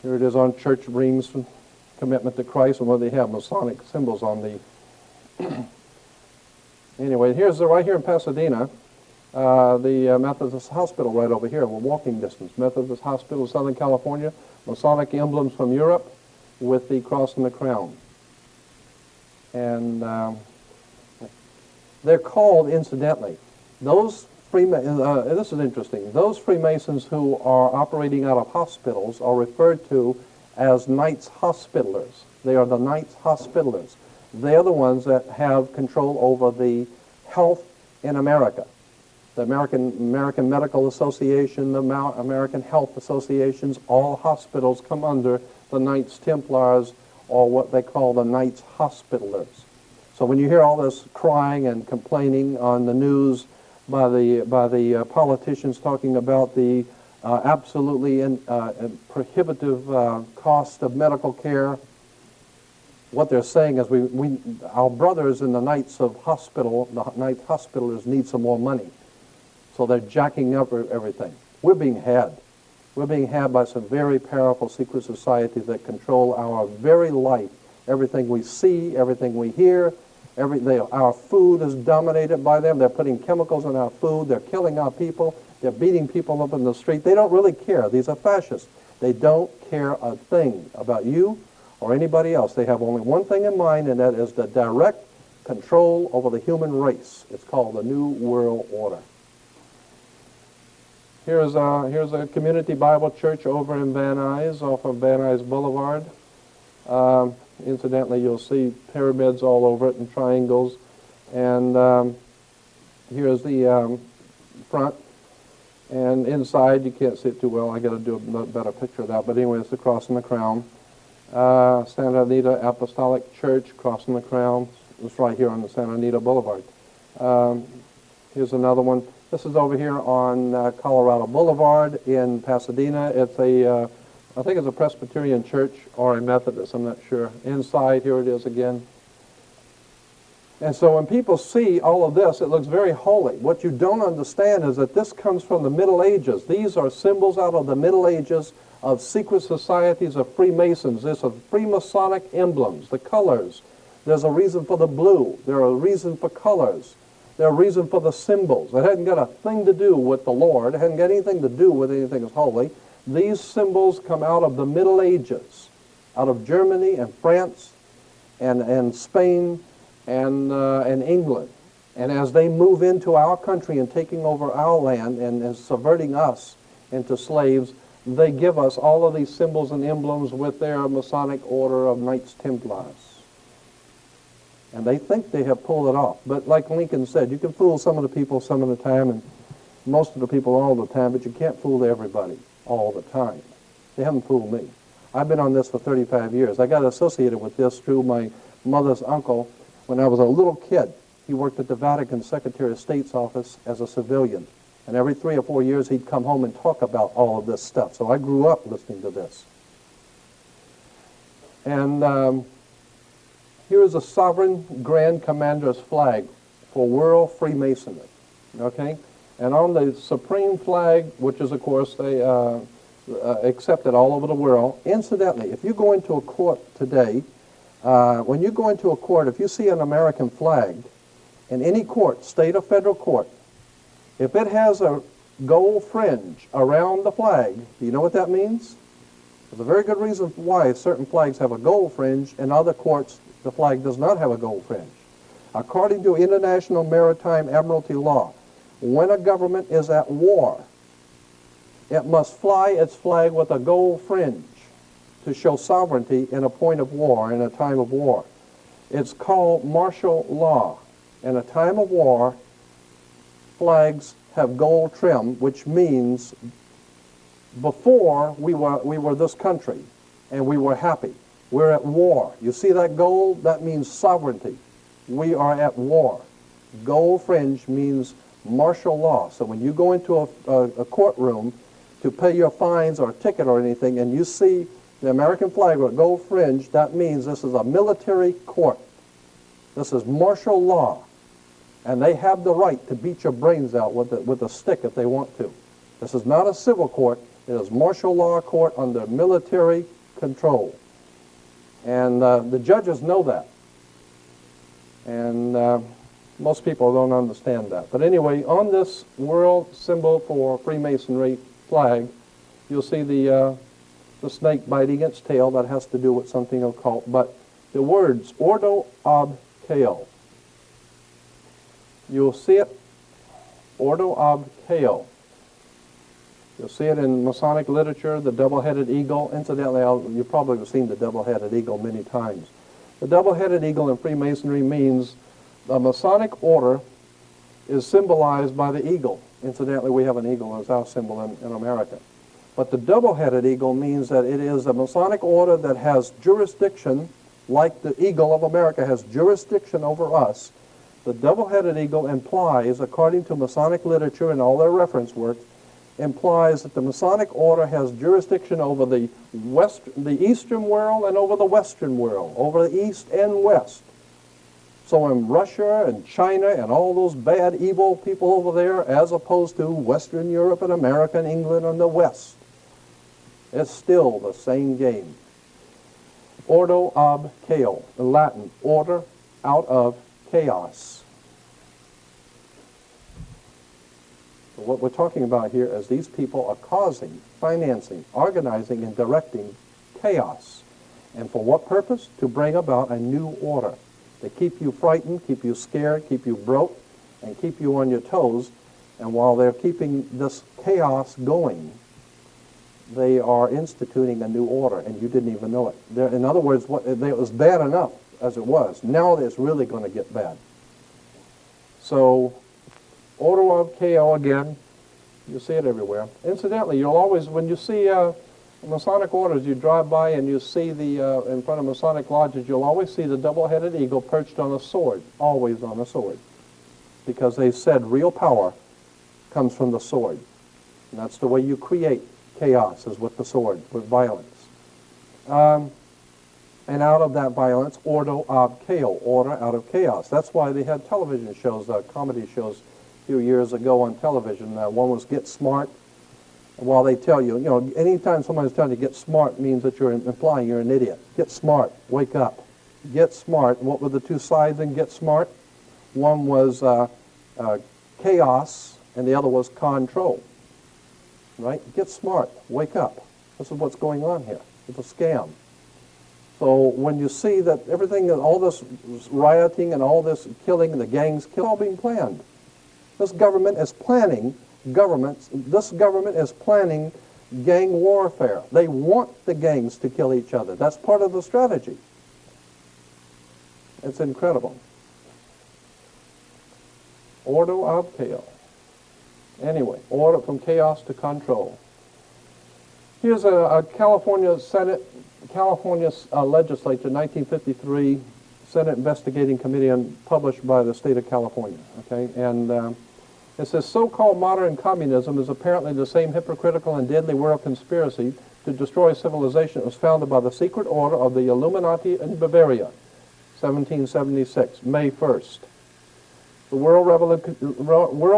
Here it is on church rings, commitment to Christ, and what they have, Masonic symbols on the... Anyway, here's right here in Pasadena, the Methodist Hospital right over here, we're walking distance. Methodist Hospital, Southern California, Masonic emblems from Europe with the cross and the crown. And they're called, incidentally, those this is interesting, those Freemasons who are operating out of hospitals are referred to as Knights Hospitallers. They are the Knights Hospitallers. They are the ones that have control over the health in America. The American Medical Association, the American Health Associations, all hospitals come under the Knights Templars, or what they call the Knights Hospitallers. So when you hear all this crying and complaining on the news by the politicians talking about the absolutely prohibitive cost of medical care, what they're saying is our brothers in the Knights of Hospital, the Knights Hospitallers, need some more money. So they're jacking up everything. We're being had. We're being had by some very powerful secret societies that control our very life. Everything we see, everything we hear, our food is dominated by them. They're putting chemicals in our food. They're killing our people. They're beating people up in the street. They don't really care. These are fascists. They don't care a thing about you or anybody else. They have only one thing in mind, and that is the direct control over the human race. It's called the New World Order. Here's a community Bible church over in Van Nuys, off of Van Nuys Boulevard. Incidentally, you'll see pyramids all over it and triangles. And here's the front. And inside, you can't see it too well. I got to do a better picture of that. But anyway, it's the cross and the crown. Santa Anita Apostolic Church, cross and the crown. It's right here on the Santa Anita Boulevard. Here's another one. This is over here on Colorado Boulevard in Pasadena. It's I think it's a Presbyterian church or a Methodist, I'm not sure. Inside, here it is again. And so when people see all of this, it looks very holy. What you don't understand is that this comes from the Middle Ages. These are symbols out of the Middle Ages of secret societies of Freemasons. These are Freemasonic emblems, the colors. There's a reason for the blue. There's a reason for colors. There's a reason for the symbols. It hadn't got a thing to do with the Lord. It hadn't got anything to do with anything that's holy. These symbols come out of the Middle Ages, out of Germany and France and Spain and England. And as they move into our country and taking over our land and subverting us into slaves, they give us all of these symbols and emblems with their Masonic order of Knights Templars. And they think they have pulled it off. But like Lincoln said, you can fool some of the people some of the time and most of the people all the time, but you can't fool everybody all the time. They haven't fooled me. I've been on this for 35 years. I got associated with this through my mother's uncle when I was a little kid. He worked at the Vatican Secretary of State's office as a civilian. And every 3 or 4 years, he'd come home and talk about all of this stuff. So I grew up listening to this. And here is a sovereign grand commander's flag for world Freemasonry. Okay? And on the supreme flag, which is, of course, they accepted all over the world. Incidentally, if you go into a court today, when you go into a court, if you see an American flag in any court, state or federal court, if it has a gold fringe around the flag, do you know what that means? There's a very good reason why certain flags have a gold fringe. In other courts, the flag does not have a gold fringe. According to international maritime admiralty law, when a government is at war, it must fly its flag with a gold fringe to show sovereignty in a point of war, in a time of war. It's called martial law. In a time of war, flags have gold trim, which means before we were this country and we were happy. We're at war. You see that gold? That means sovereignty. We are at war. Gold fringe means martial law. So when you go into a courtroom to pay your fines or a ticket or anything, and you see the American flag with a gold fringe, that means this is a military court. This is martial law. And they have the right to beat your brains out with a stick if they want to. This is not a civil court. It is martial law court under military control. And the judges know that. And most people don't understand that. But anyway, on this world symbol for Freemasonry flag, you'll see the snake biting its tail. That has to do with something occult. But the words Ordo ab Chaos, you'll see it, Ordo ab Chaos. You'll see it in Masonic literature, the double-headed eagle. Incidentally, you probably have seen the double-headed eagle many times. The double-headed eagle in Freemasonry means the Masonic order is symbolized by the eagle. Incidentally, we have an eagle as our symbol in America. But the double-headed eagle means that it is a Masonic order that has jurisdiction, like the eagle of America has jurisdiction over us. The double-headed eagle implies, according to Masonic literature and all their reference work, implies that the Masonic order has jurisdiction over the Eastern world and over the Western world, over the East and West. So in Russia and China and all those bad, evil people over there, as opposed to Western Europe and America and England and the West, it's still the same game. Ordo ab chaos, in Latin, order out of chaos. So what we're talking about here is these people are causing, financing, organizing, and directing chaos. And for what purpose? To bring about a new order. To keep you frightened, keep you scared, keep you broke, and keep you on your toes. And while they're keeping this chaos going, they are instituting a new order, and you didn't even know it. In other words, it was bad enough as it was. Now it's really going to get bad. So, order of chaos again. You see it everywhere. Incidentally, you'll always, when you see Masonic orders, you drive by and you see in front of Masonic lodges, you'll always see the double-headed eagle perched on a sword, always on a sword. Because they said real power comes from the sword. And that's the way you create chaos, is with the sword, with violence. And out of that violence, ordo ab chaos, order out of chaos. That's why they had television shows, comedy shows a few years ago on television. One was Get Smart. While they tell you, anytime somebody's telling you get smart means that you're implying you're an idiot. Get smart, wake up. Get smart. What were the two sides in Get Smart? One was chaos, and the other was control. Right? Get smart, wake up. This is what's going on here. It's a scam. So when you see that everything, all this rioting and all this killing and the gangs, all being planned. This government is planning this government is planning gang warfare. They want the gangs to kill each other. That's part of the strategy. It's incredible. Order of chaos. Anyway, order from chaos to control. Here's a California Senate, California legislature, 1953 Senate Investigating Committee, published by the state of California. Okay, and it says, so-called modern communism is apparently the same hypocritical and deadly world conspiracy to destroy civilization that was founded by the secret order of the Illuminati in Bavaria, 1776, May 1st. The World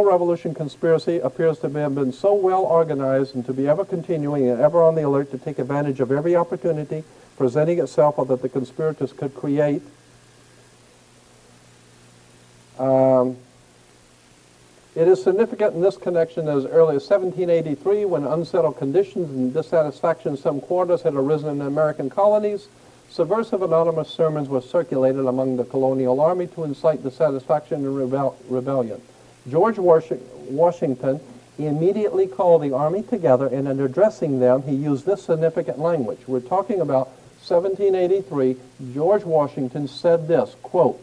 Revolution conspiracy appears to have been so well organized and to be ever continuing and ever on the alert to take advantage of every opportunity presenting itself so that the conspirators could create it is significant in this connection that as early as 1783, when unsettled conditions and dissatisfaction in some quarters had arisen in the American colonies, subversive anonymous sermons were circulated among the colonial army to incite dissatisfaction and rebellion. George Washington immediately called the army together, and in addressing them, he used this significant language. We're talking about 1783. George Washington said this, quote,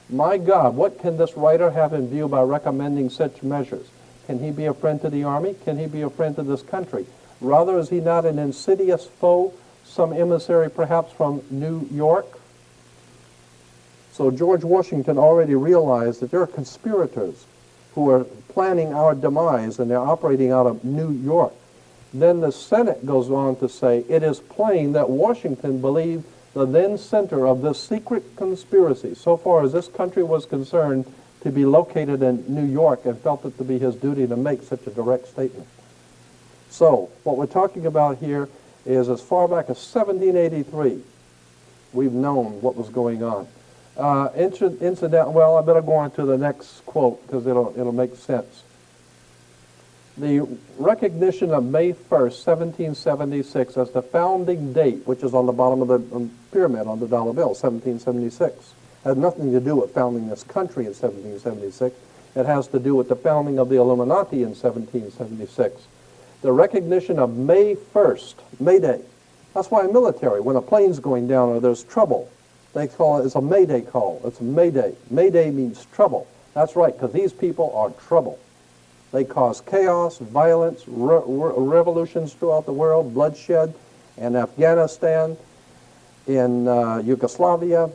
"My God, what can this writer have in view by recommending such measures? Can he be a friend to the army? Can he be a friend to this country? Rather, is he not an insidious foe, some emissary perhaps from New York?" So George Washington already realized that there are conspirators who are planning our demise, and they're operating out of New York. Then the Senate goes on to say, it is plain that Washington believed the then center of this secret conspiracy, so far as this country was concerned, to be located in New York, and felt it to be his duty to make such a direct statement. So what we're talking about here is as far back as 1783, we've known what was going on. Well, I better go on to the next quote because it'll make sense. The recognition of May 1st, 1776 as the founding date, which is on the bottom of the pyramid on the dollar bill, 1776, has nothing to do with founding this country in 1776. It has to do with the founding of the Illuminati in 1776. The recognition of May 1st, May Day. That's why in military, when a plane's going down or there's trouble, they call it, it's a May Day call. It's a May Day. May Day means trouble. That's right, because these people are trouble. They cause chaos, violence, revolutions throughout the world, bloodshed in Afghanistan, in Yugoslavia.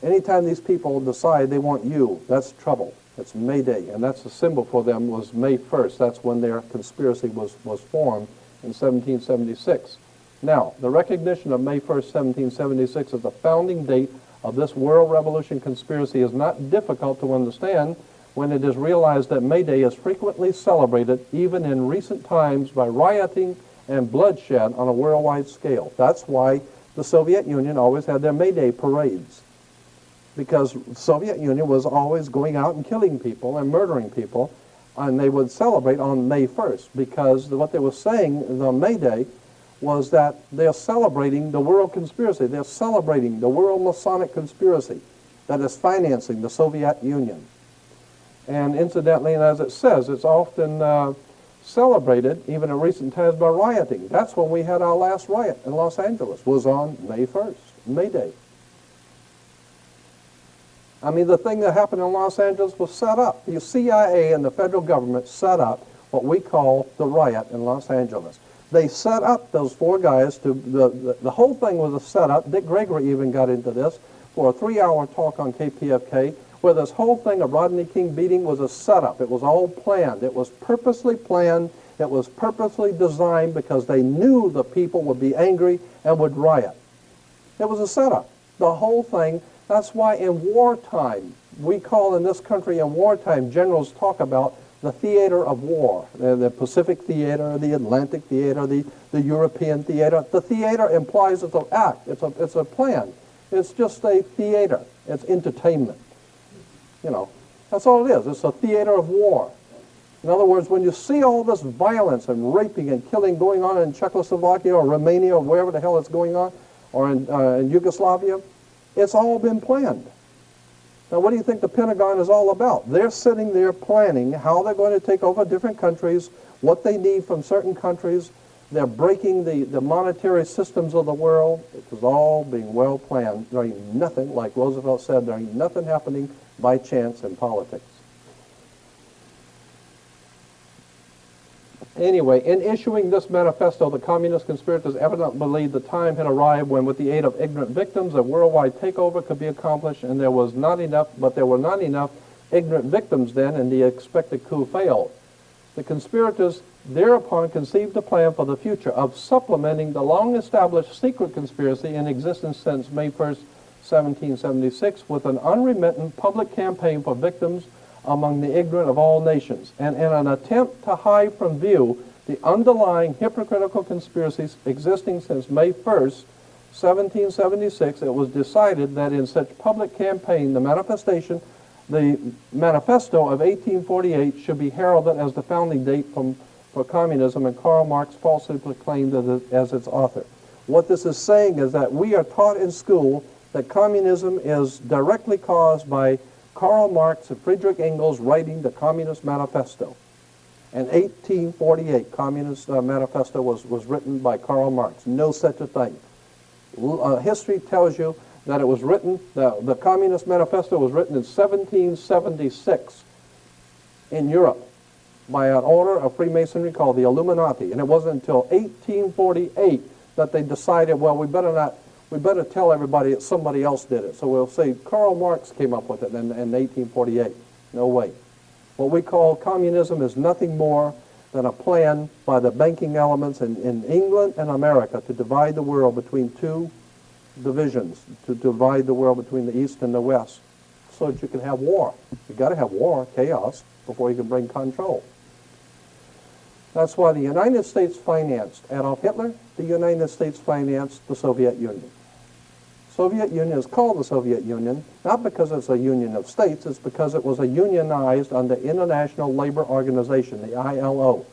Anytime these people decide they want you, that's trouble. It's May Day, and that's the symbol for them was May 1st. That's when their conspiracy was formed in 1776. Now, the recognition of May 1st, 1776 as the founding date of this world revolution conspiracy is not difficult to understand when it is realized that May Day is frequently celebrated, even in recent times, by rioting and bloodshed on a worldwide scale. That's why the Soviet Union always had their May Day parades, because the Soviet Union was always going out and killing people and murdering people, and they would celebrate on May 1st, because what they were saying on May Day was that they're celebrating the world conspiracy. They're celebrating the world Masonic conspiracy that is financing the Soviet Union. And incidentally, and as it says, it's often celebrated, even in recent times, by rioting. That's when we had our last riot in Los Angeles, was on May 1st, May Day. I mean, the thing that happened in Los Angeles was set up. The CIA and the federal government set up what we call the riot in Los Angeles. They set up those four guys to, the whole thing was a setup. Dick Gregory even got into this for a 3-hour talk on KPFK, where this whole thing of Rodney King beating was a setup. It was all planned. It was purposely planned. It was purposely designed because they knew the people would be angry and would riot. It was a setup. The whole thing. That's why in wartime, we call in this country in wartime, generals talk about the theater of war, the Pacific theater, the Atlantic theater, the European theater. The theater implies it's an act. It's a plan. It's just a theater. It's entertainment. You know, that's all it is. It's a theater of war. In other words, when you see all this violence and raping and killing going on in Czechoslovakia or Romania or wherever the hell it's going on, or in Yugoslavia, it's all been planned. Now, what do you think the Pentagon is all about? They're sitting there planning how they're going to take over different countries, what they need from certain countries, They're breaking the monetary systems of the world. It was all being well planned. There ain't nothing, like Roosevelt said, there ain't nothing happening by chance in politics. Anyway, in issuing this manifesto, the communist conspirators evidently believed the time had arrived when, with the aid of ignorant victims, a worldwide takeover could be accomplished, and there were not enough ignorant victims then, and the expected coup failed. The conspirators thereupon conceived a plan for the future of supplementing the long-established secret conspiracy in existence since May 1st, 1776, with an unremittent public campaign for victims among the ignorant of all nations, and in an attempt to hide from view the underlying hypocritical conspiracies existing since May 1st, 1776, it was decided that in such public campaign, the manifesto of 1848 should be heralded as the founding date for communism, and Karl Marx falsely proclaimed it as its author. What this is saying is that we are taught in school that communism is directly caused by Karl Marx and Friedrich Engels writing the Communist Manifesto. In 1848, Communist Manifesto was written by Karl Marx. No such a thing. History tells you that it was written, the Communist Manifesto was written in 1776 in Europe by an order of Freemasonry called the Illuminati. And it wasn't until 1848 that they decided, well, we better tell everybody that somebody else did it. So we'll say Karl Marx came up with it in 1848. No way. What we call communism is nothing more than a plan by the banking elements in England and America to divide the world between two divisions, to divide the world between the East and the West, so that you can have war. You've got to have war, chaos, before you can bring control. That's why the United States financed Adolf Hitler. The United States financed the Soviet Union. Soviet Union is called the Soviet Union, not because it's a union of states, it's because it was a unionized under International Labor Organization, the ILO,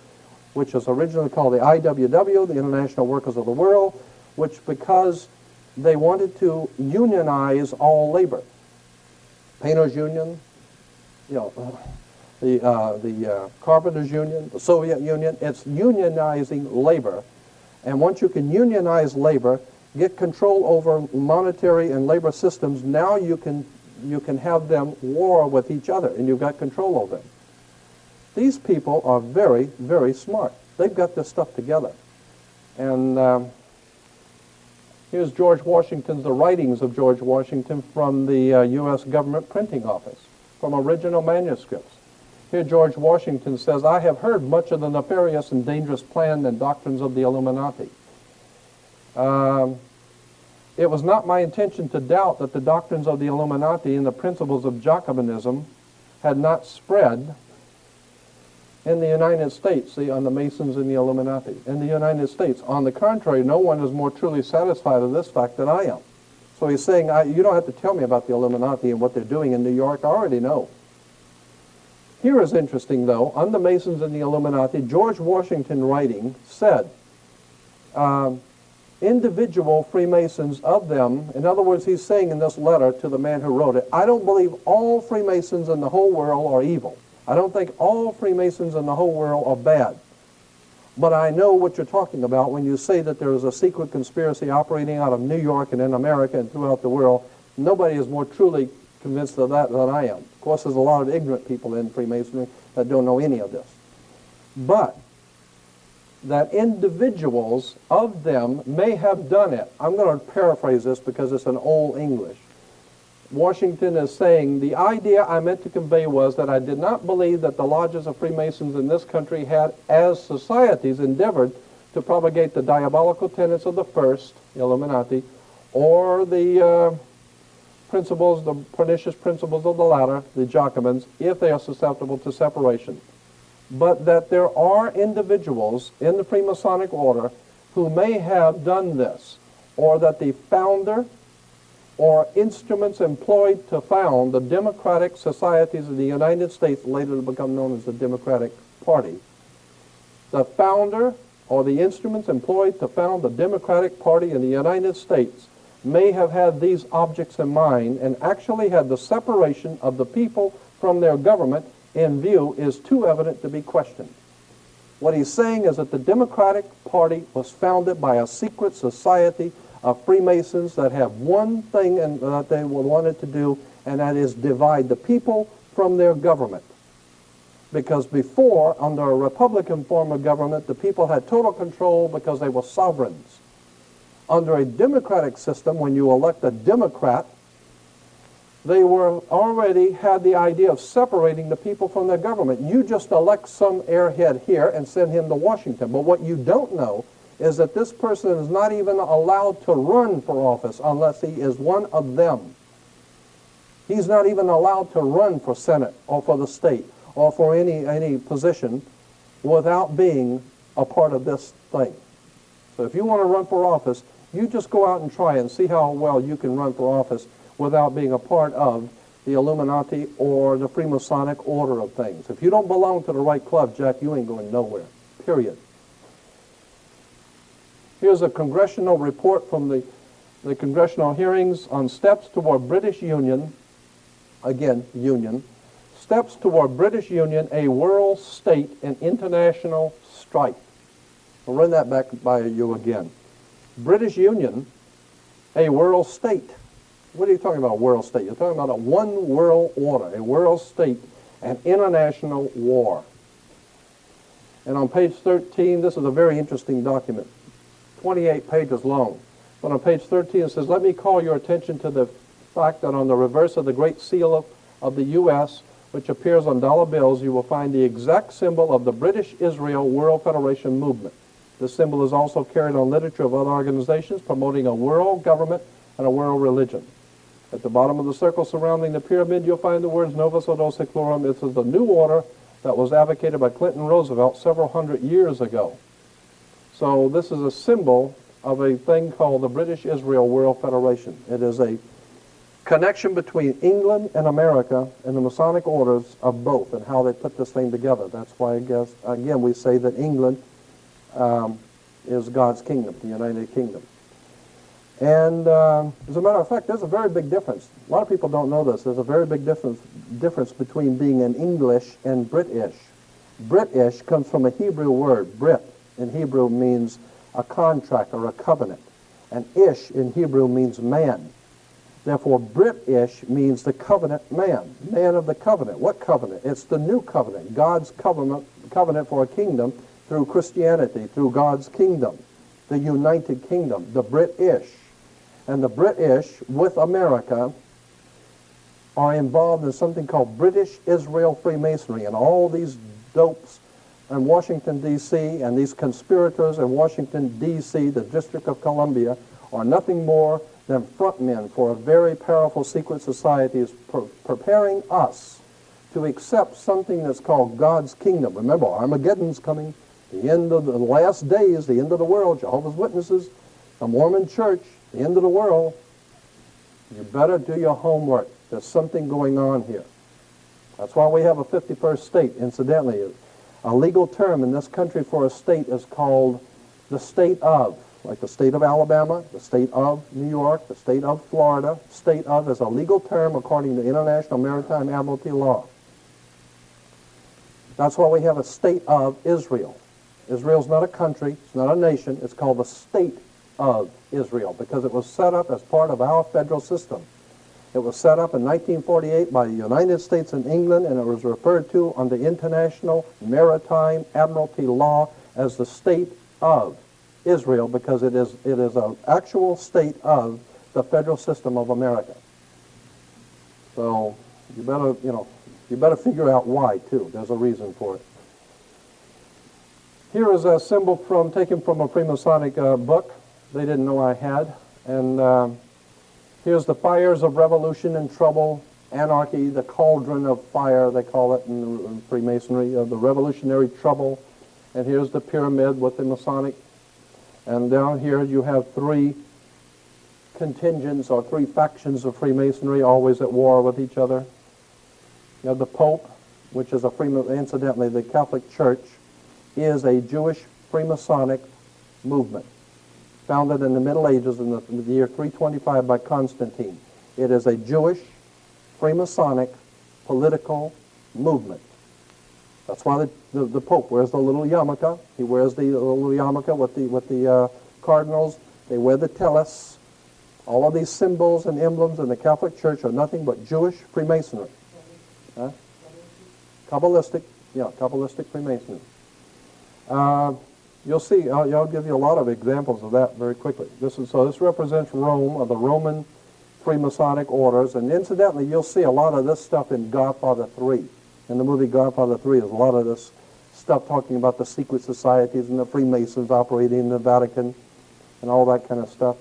which was originally called the IWW, the International Workers of the World, which because they wanted to unionize all labor. Painters Union, the Carpenters Union, the Soviet Union, it's unionizing labor. And once you can unionize labor, get control over monetary and labor systems, now you can have them war with each other, and you've got control over them. These people are very, very smart. They've got this stuff together. And here's George Washington's, the writings of George Washington from the U.S. government printing office, from original manuscripts. Here George Washington says, I have heard much of the nefarious and dangerous plan and doctrines of the Illuminati. It was not my intention to doubt that the doctrines of the Illuminati and the principles of Jacobinism had not spread in the United States, on the Masons and the Illuminati. In the United States, on the contrary, no one is more truly satisfied of this fact than I am. So he's saying, you don't have to tell me about the Illuminati and what they're doing in New York. I already know. Here is interesting, though. On the Masons and the Illuminati, George Washington writing said, individual Freemasons of them, in other words, he's saying in this letter to the man who wrote it, I don't believe all Freemasons in the whole world are evil. I don't think all Freemasons in the whole world are bad. But I know what you're talking about when you say that there is a secret conspiracy operating out of New York and in America and throughout the world. Nobody is more truly convinced of that than I am. Of course, there's a lot of ignorant people in Freemasonry that don't know any of this. But that individuals of them may have done it. I'm going to paraphrase this because it's an old English. Washington is saying, the idea I meant to convey was that I did not believe that the lodges of Freemasons in this country had, as societies, endeavored to propagate the diabolical tenets of the first, the Illuminati, or the principles, the pernicious principles of the latter, the Jacobins, if they are susceptible to separation. But that there are individuals in the Freemasonic order who may have done this, or that the founder or instruments employed to found the democratic societies of the United States, later to become known as the Democratic Party, the founder or the instruments employed to found the Democratic Party in the United States may have had these objects in mind and actually had the separation of the people from their government in view is too evident to be questioned. What he's saying is that the Democratic Party was founded by a secret society of Freemasons that have one thing that they wanted to do, and that is divide the people from their government. Because before, under a Republican form of government, the people had total control because they were sovereigns. Under a democratic system, when you elect a Democrat, they were already had the idea of separating the people from their government. You just elect some airhead here and send him to Washington. But what you don't know is that this person is not even allowed to run for office unless he is one of them. He's not even allowed to run for Senate or for the state or for any position without being a part of this thing. So if you want to run for office, you just go out and try and see how well you can run for office without being a part of the Illuminati or the Freemasonic order of things. If you don't belong to the right club, Jack, you ain't going nowhere, period. Here's a congressional report from the congressional hearings on steps toward British Union, again, union, steps toward British Union, a world state and international strife. I'll run that back by you again. British Union, a world state. What are you talking about, world state? You're talking about a one world order, a world state, and international war. And on page 13, this is a very interesting document, 28 pages long. But on page 13 it says, let me call your attention to the fact that on the reverse of the Great Seal of the U.S., which appears on dollar bills, you will find the exact symbol of the British Israel World Federation movement. This symbol is also carried on literature of other organizations promoting a world government and a world religion. At the bottom of the circle surrounding the pyramid, you'll find the words Novus Ordo Seclorum. This is the new order that was advocated by Clinton Roosevelt several hundred years ago. So this is a symbol of a thing called the British Israel World Federation. It is a connection between England and America and the Masonic orders of both and how they put this thing together. That's why, I guess, again, we say that England is God's kingdom, the United Kingdom. And as a matter of fact, there's a very big difference. A lot of people don't know this. There's a very big difference between being an English and British. British comes from a Hebrew word. Brit in Hebrew means a contract or a covenant. And ish in Hebrew means man. Therefore, British means the covenant man, man of the covenant. What covenant? It's the new covenant, God's covenant for a kingdom through Christianity, through God's kingdom, the United Kingdom, the British. And the British, with America, are involved in something called British Israel Freemasonry. And all these dopes in Washington, D.C., and these conspirators in Washington, D.C., the District of Columbia, are nothing more than frontmen for a very powerful secret society is preparing us to accept something that's called God's kingdom. Remember, Armageddon's coming, the end of the last days, the end of the world, Jehovah's Witnesses, the Mormon Church, the end of the world. You better do your homework. There's something going on here. That's why we have a 51st state. Incidentally, a legal term in this country for a state is called the state of. Like the state of Alabama, the state of New York, the state of Florida. State of is a legal term according to International Maritime Admiralty law. That's why we have a state of Israel. Israel's not a country, it's not a nation, it's called the state of Israel because it was set up as part of our federal system. It was set up in 1948 by the United States and England, and it was referred to under International Maritime Admiralty law as the state of Israel because it is an actual state of the federal system of America. So you better figure out why too. There's a reason for it. Here is a symbol taken from a Freemasonic book they didn't know I had, and here's the fires of revolution and trouble, anarchy, the cauldron of fire they call it in Freemasonry, of the revolutionary trouble, and here's the pyramid with the Masonic. And down here you have three contingents or three factions of Freemasonry always at war with each other. You have the Pope, which is incidentally, the Catholic Church is a Jewish Freemasonic movement founded in the Middle Ages in the year 325 by Constantine. It is a Jewish Freemasonic political movement. That's why the Pope wears the little yarmulke. He wears the little yarmulke with the cardinals. They wear the tellus. All of these symbols and emblems in the Catholic Church are nothing but Jewish Freemasonry. Huh? Kabbalistic, yeah, Kabbalistic Freemasonry. You'll see, I'll give you a lot of examples of that very quickly. This represents Rome, or the Roman Freemasonic orders, and incidentally, you'll see a lot of this stuff in Godfather 3. In the movie Godfather 3, there's a lot of this stuff talking about the secret societies and the Freemasons operating in the Vatican and all that kind of stuff.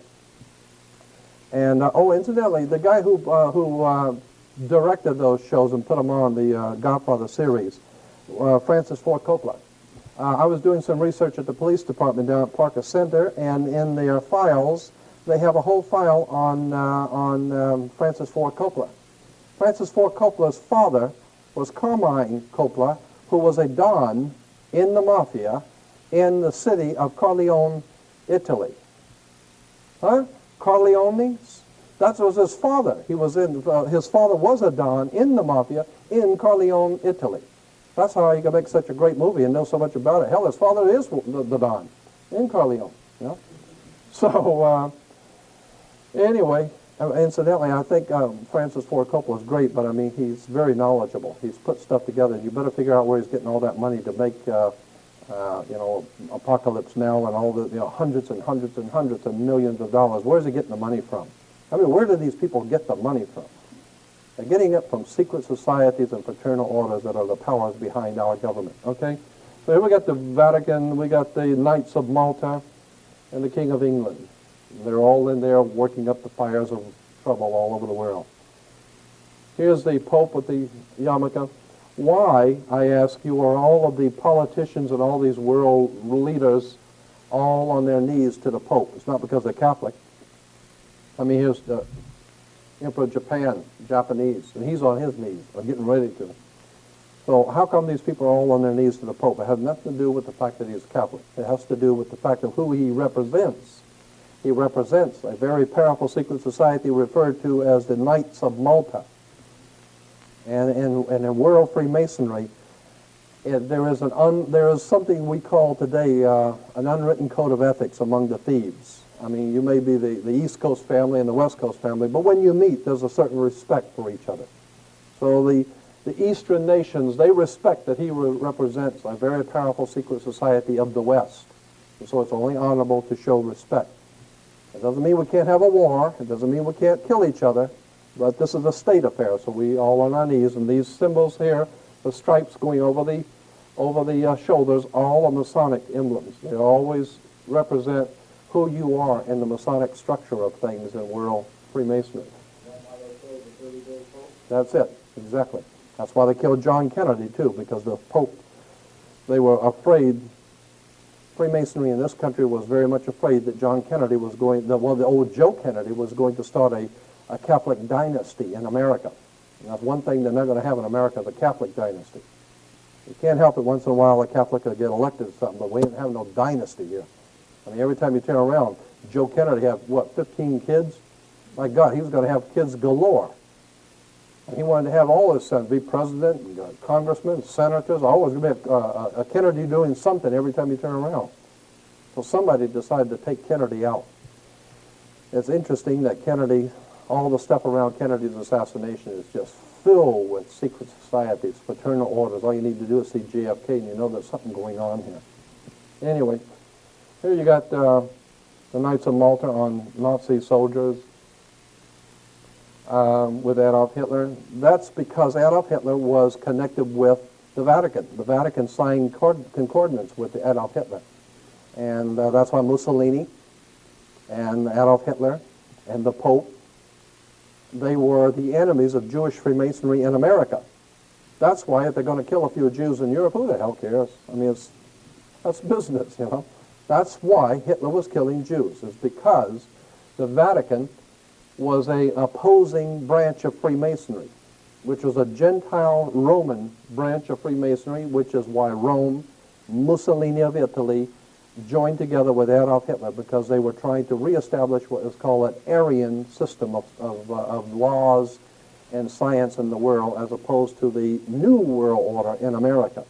And, incidentally, the guy who directed those shows and put them on the Godfather series, Francis Ford Coppola. I was doing some research at the police department down at Parker Center, and in their files, they have a whole file on Francis Ford Coppola. Francis Ford Coppola's father was Carmine Coppola, who was a don in the mafia in the city of Corleone, Italy. Huh? Corleones? That was his father. His father was a don in the mafia in Corleone, Italy. That's how you can make such a great movie and know so much about it. Hell, his father is the don in Corleone. You know? So, anyway, incidentally, I think Francis Ford Coppola is great, but I mean, he's very knowledgeable. He's put stuff together. You better figure out where he's getting all that money to make, Apocalypse Now and all the, hundreds and hundreds and hundreds of millions of dollars. Where's he getting the money from? I mean, where do these people get the money from? They're getting it from secret societies and fraternal orders that are the powers behind our government, okay? So here we got the Vatican, we got the Knights of Malta, and the King of England. They're all in there working up the fires of trouble all over the world. Here's the Pope with the yarmulke. Why, I ask you, are all of the politicians and all these world leaders all on their knees to the Pope? It's not because they're Catholic. I mean, here's the Emperor of Japan, Japanese, and he's on his knees, or getting ready to. So how come these people are all on their knees to the Pope? It has nothing to do with the fact that he's Catholic. It has to do with the fact of who he represents. He represents a very powerful secret society referred to as the Knights of Malta. And in world Freemasonry, there is something we call today an unwritten code of ethics among the thieves. I mean, you may be the East Coast family and the West Coast family, but when you meet, there's a certain respect for each other. So the Eastern nations, they respect that he represents a very powerful secret society of the West. And so it's only honorable to show respect. It doesn't mean we can't have a war. It doesn't mean we can't kill each other. But this is a state affair, so we all on our knees. And these symbols here, the stripes going over the shoulders, all are Masonic emblems. They always represent who you are in the Masonic structure of things in world Freemasonry. That's it, exactly. That's why they killed John Kennedy, too, because the Pope, they were afraid. Freemasonry in this country was very much afraid that John Kennedy was going, the old Joe Kennedy was going to start a Catholic dynasty in America. And that's one thing they're not going to have in America, the Catholic dynasty. You can't help it once in a while a Catholic will get elected or something, but we ain't have no dynasty here. I mean, every time you turn around, Joe Kennedy had, 15 kids? My God, he was going to have kids galore. And he wanted to have all his sons be president, and, congressmen, senators, always going to be a Kennedy doing something every time you turn around. So somebody decided to take Kennedy out. It's interesting that Kennedy, all the stuff around Kennedy's assassination is just filled with secret societies, fraternal orders. All you need to do is see JFK and you know there's something going on here. Anyway, here you got the Knights of Malta on Nazi soldiers with Adolf Hitler. That's because Adolf Hitler was connected with the Vatican. The Vatican signed concordance with Adolf Hitler. And that's why Mussolini and Adolf Hitler and the Pope, they were the enemies of Jewish Freemasonry in America. That's why if they're going to kill a few Jews in Europe, who the hell cares? I mean, that's business, you know. That's why Hitler was killing Jews, is because the Vatican was a opposing branch of Freemasonry, which was a Gentile Roman branch of Freemasonry, which is why Rome, Mussolini of Italy, joined together with Adolf Hitler because they were trying to reestablish what is called an Aryan system of laws and science in the world as opposed to the New World Order in America.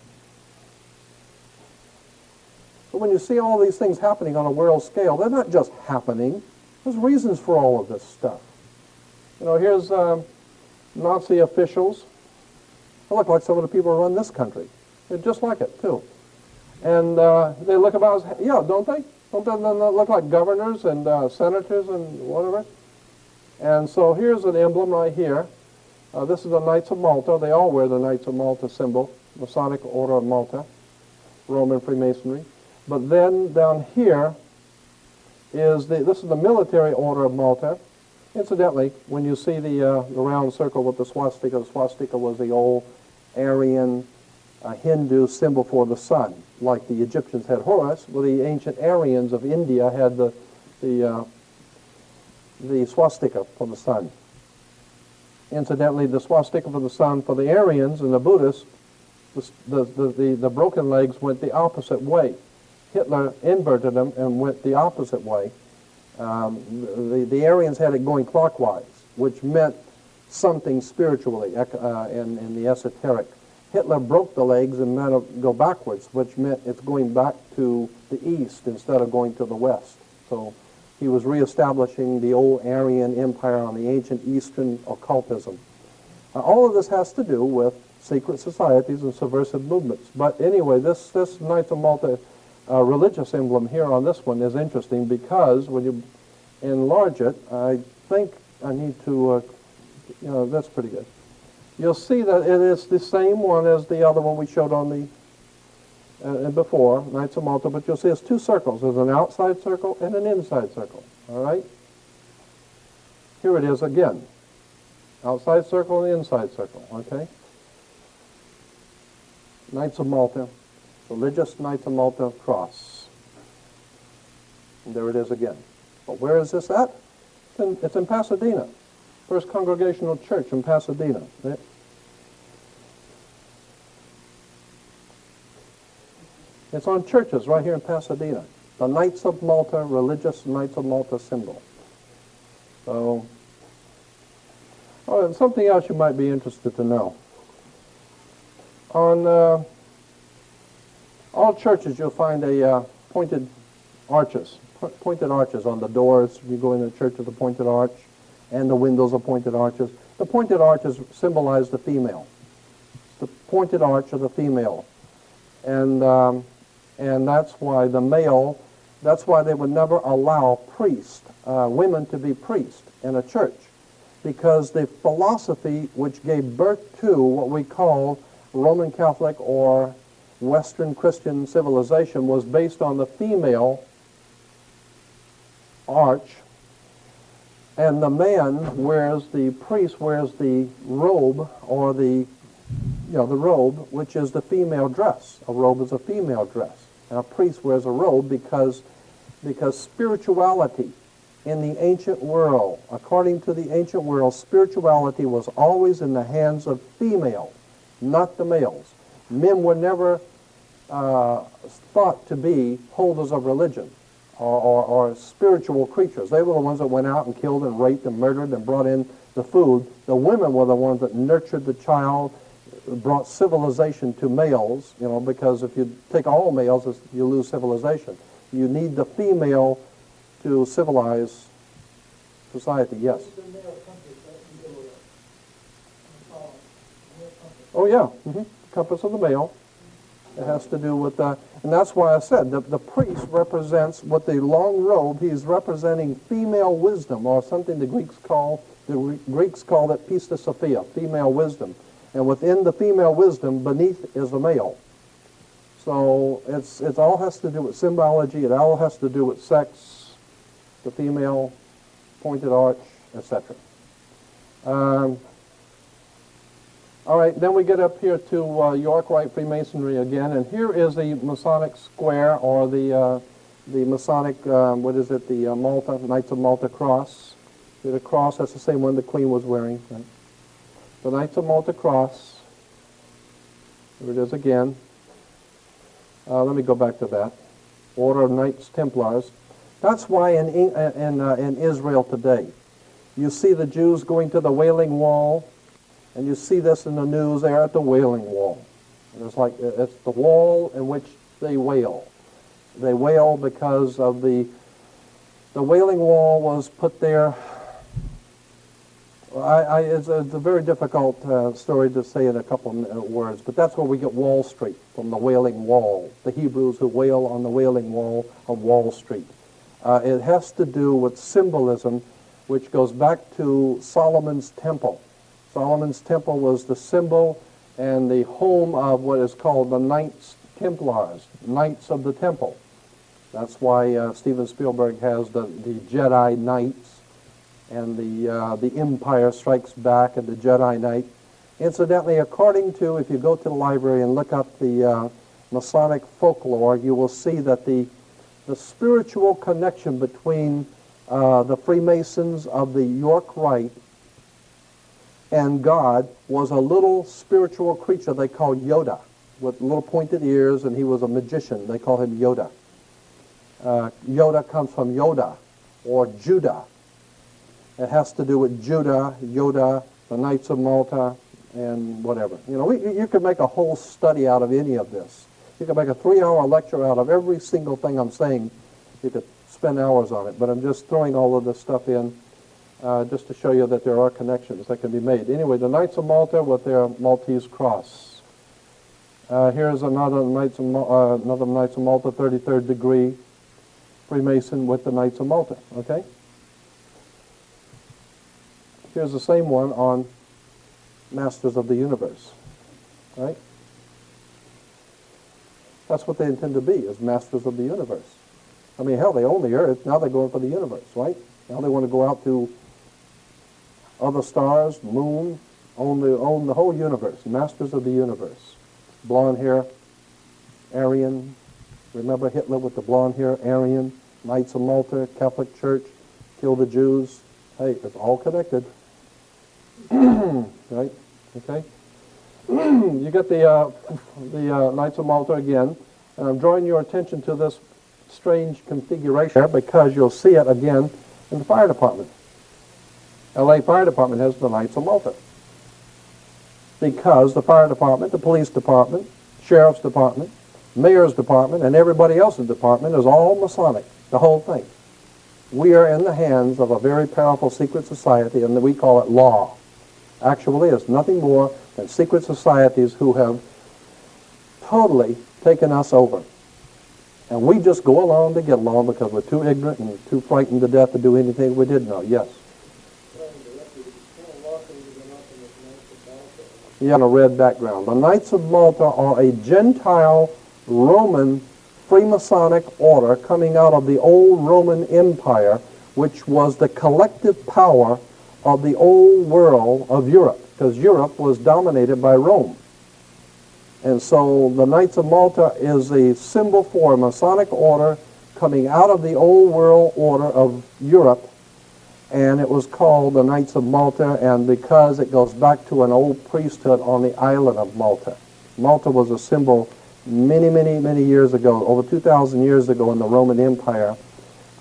But when you see all these things happening on a world scale, they're not just happening. There's reasons for all of this stuff. You know, here's Nazi officials. They look like some of the people who run this country. They're just like it, too. And they look about as, yeah, don't they? Don't they look like governors and senators and whatever? And so here's an emblem right here. This is the Knights of Malta. They all wear the Knights of Malta symbol, Masonic Order of Malta, Roman Freemasonry. But then down here is this is the Military Order of Malta. Incidentally, when you see the round circle with the swastika was the old Aryan Hindu symbol for the sun. Like the Egyptians had Horus, well, the ancient Aryans of India had the swastika for the sun. Incidentally, the swastika for the sun for the Aryans and the Buddhists, the broken legs went the opposite way. Hitler inverted them and went the opposite way. The Aryans had it going clockwise, which meant something spiritually in the esoteric. Hitler broke the legs and made it go backwards, which meant it's going back to the east instead of going to the west. So he was reestablishing the old Aryan empire on the ancient Eastern occultism. All of this has to do with secret societies and subversive movements. But anyway, this Knights of Malta religious emblem here on this one is interesting because when you enlarge it, I think I need to, that's pretty good. You'll see that it is the same one as the other one we showed on the before, Knights of Malta, but you'll see it's two circles. There's an outside circle and an inside circle, all right? Here it is again. Outside circle and inside circle, okay? Knights of Malta, religious Knights of Malta cross. And there it is again. But where is this at? It's in Pasadena. First Congregational Church in Pasadena. It's on churches right here in Pasadena. The Knights of Malta, religious Knights of Malta symbol. So, and something else you might be interested to know. On all churches you'll find a pointed arches on the doors. You go in a church with a pointed arch, and the windows are pointed arches. The pointed arches symbolize the female. The pointed arch of the female. And that's why that's why they would never allow women to be priests in a church. Because the philosophy which gave birth to what we call Roman Catholic or Western Christian civilization was based on the female arch, and the priest wears the robe, or the robe, which is the female dress. A robe is a female dress, and a priest wears a robe because spirituality in the ancient world, according to the ancient world, spirituality was always in the hands of females, not the males. Men were never thought to be holders of religion or spiritual creatures. They were the ones that went out and killed and raped and murdered and brought in the food. The women were the ones that nurtured the child, brought civilization to males, because if you take all males, you lose civilization. You need the female to civilize society. Yes? Oh, yeah. Compass of the male. It has to do with that. And that's why I said the priest represents, with the long robe, he's representing female wisdom, or something the Greeks call it Pistis Sophia, female wisdom. And within the female wisdom, beneath is the male. So it all has to do with symbology. It all has to do with sex, the female, pointed arch, etc. All right, then we get up here to York Rite Freemasonry again, and here is the Masonic square, or the Masonic, the Malta, Knights of Malta cross. The cross, that's the same one the Queen was wearing. Right? The Knights of Malta cross. Here it is again. Let me go back to that. Order of Knights Templars. That's why in Israel today, you see the Jews going to the Wailing Wall, and you see this in the news. They're at the Wailing Wall. It's the wall in which they wail. They wail because of the Wailing Wall was put there. It's a very difficult story to say in a couple of words, but that's where we get Wall Street, from the Wailing Wall, the Hebrews who wail on the Wailing Wall of Wall Street. It has to do with symbolism, which goes back to Solomon's Temple. Solomon's Temple was the symbol and the home of what is called the Knights Templars, Knights of the Temple. That's why Steven Spielberg has the Jedi Knights, and the Empire Strikes Back and the Jedi Knight. Incidentally, according to, if you go to the library and look up the Masonic folklore, you will see that the spiritual connection between the Freemasons of the York Rite and God was a little spiritual creature they called Yoda, with little pointed ears, and he was a magician. They call him Yoda. Yoda comes from Yoda, or Judah. It has to do with Judah, Yoda, the Knights of Malta, and whatever. You know, you could make a whole study out of any of this. You could make a 3-hour lecture out of every single thing I'm saying. You could spend hours on it, but I'm just throwing all of this stuff in just to show you that there are connections that can be made. Anyway, the Knights of Malta with their Maltese cross. Here's another Knights of Malta, 33rd degree Freemason with the Knights of Malta, okay? Here's the same one on Masters of the Universe, right? That's what they intend to be, is Masters of the Universe. I mean, hell, they own the Earth. Now they're going for the universe, right? Now they want to go out to other stars, moon, own the whole universe. Masters of the Universe. Blonde hair, Aryan. Remember Hitler with the blonde hair, Aryan? Knights of Malta, Catholic Church, kill the Jews. Hey, it's all connected. Right? Okay? You get the Knights of Malta again, and I'm drawing your attention to this strange configuration because you'll see it again in the fire department. LA Fire Department has the Knights of Malta. Because the fire department, the police department, sheriff's department, mayor's department, and everybody else's department is all Masonic, the whole thing. We are in the hands of a very powerful secret society, and we call it law. Actually, it's nothing more than secret societies who have totally taken us over. And we just go along to get along because we're too ignorant and too frightened to death to do anything we didn't know. Yes? Yeah, on a red background. The Knights of Malta are a Gentile Roman Freemasonic order coming out of the old Roman Empire, which was the collective power of the old world of Europe, because Europe was dominated by Rome. And so the Knights of Malta is a symbol for a Masonic order coming out of the old world order of Europe, and it was called the Knights of Malta, and because it goes back to an old priesthood on the island of Malta. Malta was a symbol many, many, many years ago, over 2,000 years ago in the Roman Empire.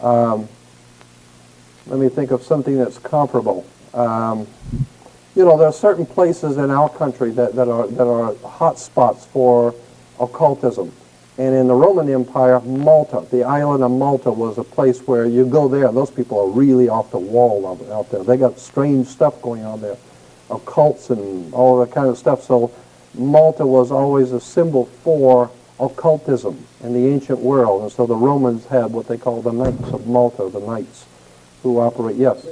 Let me think of something that's comparable. You know, there are certain places in our country that are hot spots for occultism. And in the Roman Empire, Malta, the island of Malta, was a place where you go there, and those people are really off the wall out there. They got strange stuff going on there, occults and all that kind of stuff. So Malta was always a symbol for occultism in the ancient world. And so the Romans had what they call the Knights of Malta, the knights who operate. Yes?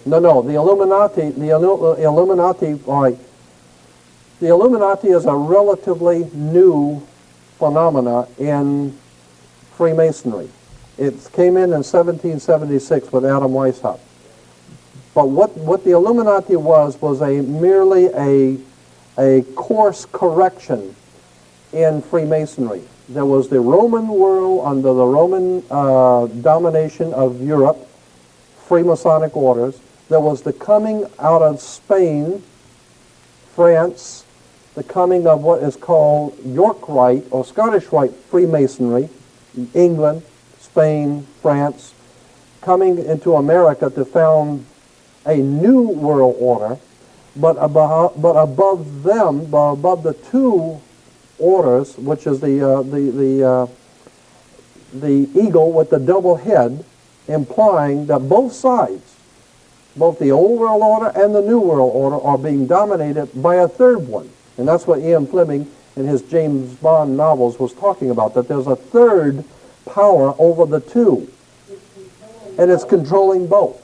No, the Illuminati, the Illuminati is a relatively new phenomena in Freemasonry. It came in 1776 with Adam Weishaupt. But what the Illuminati was merely a course correction in Freemasonry. There was the Roman world under the Roman domination of Europe, Freemasonic orders. There was the coming out of Spain, France, the coming of what is called York Rite or Scottish Rite Freemasonry, England, Spain, France, coming into America to found a new world order, but above them, above the two orders, which is the eagle with the double head, implying that both sides, both the old world order and the new world order, are being dominated by a third one. And that's what Ian Fleming in his James Bond novels was talking about, that there's a third power over the two, and it's controlling both.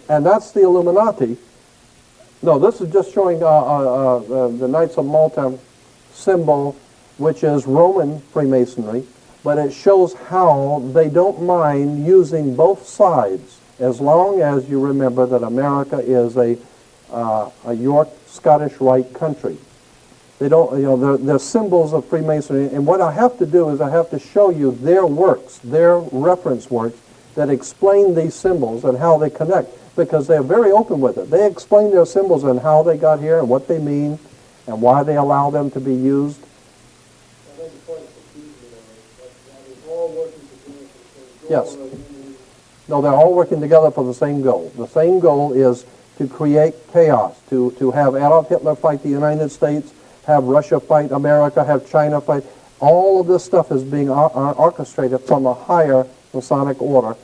And that's the Illuminati. No, this is just showing the Knights of Malta symbol, which is Roman Freemasonry, but it shows how they don't mind using both sides, as long as you remember that America is a York Scottish Rite country. They don't, you know, they're symbols of Freemasonry, and what I have to do is I have to show you their works, their reference works, that explain these symbols and how they connect, because they're very open with it. They explain their symbols and how they got here and what they mean and why they allow them to be used. Yes. No, they're all working together for the same goal. The same goal is to create chaos, to have Adolf Hitler fight the United States, have Russia fight America, have China fight. All of this stuff is being orchestrated from a higher Masonic order.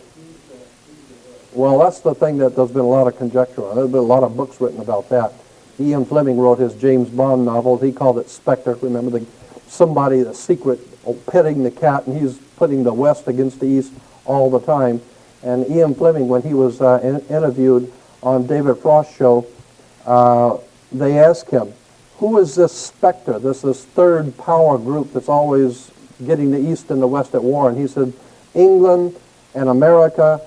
Well, that's the thing that there's been a lot of conjecture on. There's been a lot of books written about that. Ian Fleming wrote his James Bond novel. He called it Spectre. Remember, somebody, the secret, petting the cat, and he's putting the West against the East all the time. And Ian Fleming, when he was interviewed on David Frost's show, they asked him, who is this specter, this third power group that's always getting the East and the West at war? And he said, England and America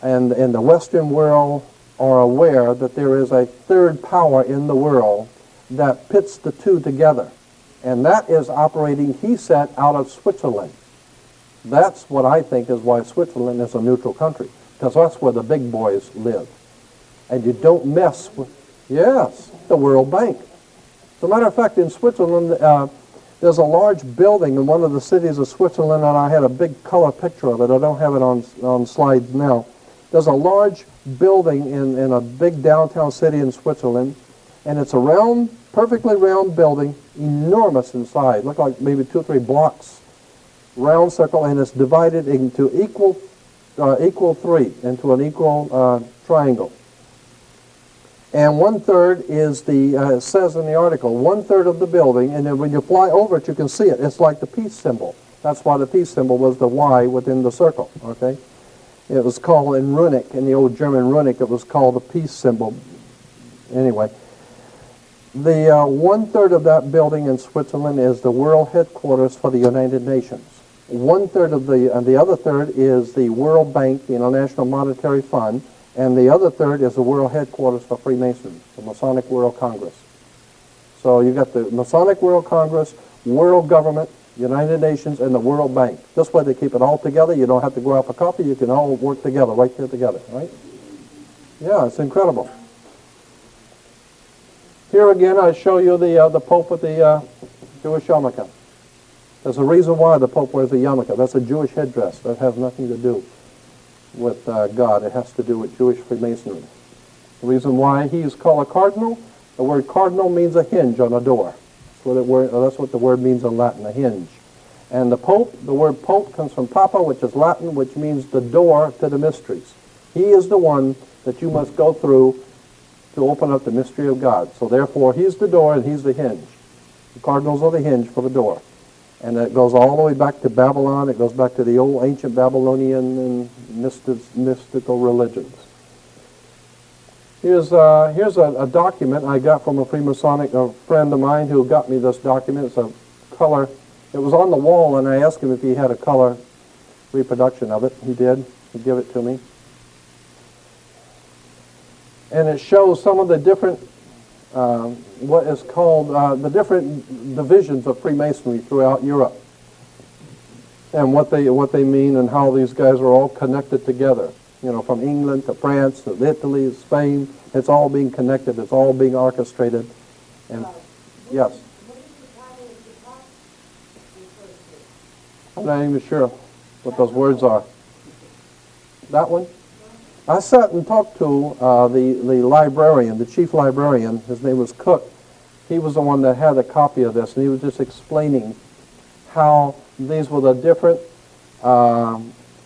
and the Western world are aware that there is a third power in the world that pits the two together. And that is operating, he said, out of Switzerland. That's what I think is why Switzerland is a neutral country, because that's where the big boys live. And you don't mess with, yes, the World Bank. As a matter of fact, in Switzerland, there's a large building in one of the cities of Switzerland, and I had a big color picture of it. I don't have it on slides now. There's a large building in a big downtown city in Switzerland, and it's a round, perfectly round building, enormous inside, look like maybe 2 or 3 blocks, round circle, and it's divided into equal three, into an equal triangle. And 1/3 is it says in the article, 1/3 of the building, and then when you fly over it, you can see it. It's like the peace symbol. That's why the peace symbol was the Y within the circle, okay? It was called in runic, in the old German runic, it was called the peace symbol. Anyway, the 1/3 of that building in Switzerland is the world headquarters for the United Nations. 1/3 of the other third is the World Bank, the International Monetary Fund, and the other third is the world headquarters for Freemasons, the Masonic World Congress. So you've got the Masonic World Congress, World Government, United Nations, and the World Bank. This way they keep it all together. You don't have to go out for coffee. You can all work together, right here together, right? Yeah, it's incredible. Here again, I show you the Pope with the Jewish yarmulke. There's a reason why the Pope wears a yarmulke. That's a Jewish headdress. That has nothing to do with God. It has to do with Jewish Freemasonry. The reason why he's called a cardinal, the word cardinal means a hinge on a door. That's what the word means in Latin, a hinge. And the Pope, the word Pope comes from Papa, which is Latin, which means the door to the mysteries. He is the one that you must go through to open up the mystery of God. So therefore, he's the door and he's the hinge. The cardinals are the hinge for the door. And it goes all the way back to Babylon. It goes back to the old ancient Babylonian and mystical religions. Here's a document I got from a Freemasonic friend of mine who got me this document. It's a color. It was on the wall, and I asked him if he had a color reproduction of it. He did. He gave it to me. And it shows some of the different, what is called, the different divisions of Freemasonry throughout Europe. And what they mean and how these guys are all connected together. You know, from England to France to Italy, Spain, it's all being connected, it's all being orchestrated. And yes. I'm not even sure what those words are. That one? I sat and talked to the librarian, the chief librarian. His name was Cook, he was the one that had a copy of this, and he was just explaining how these were the different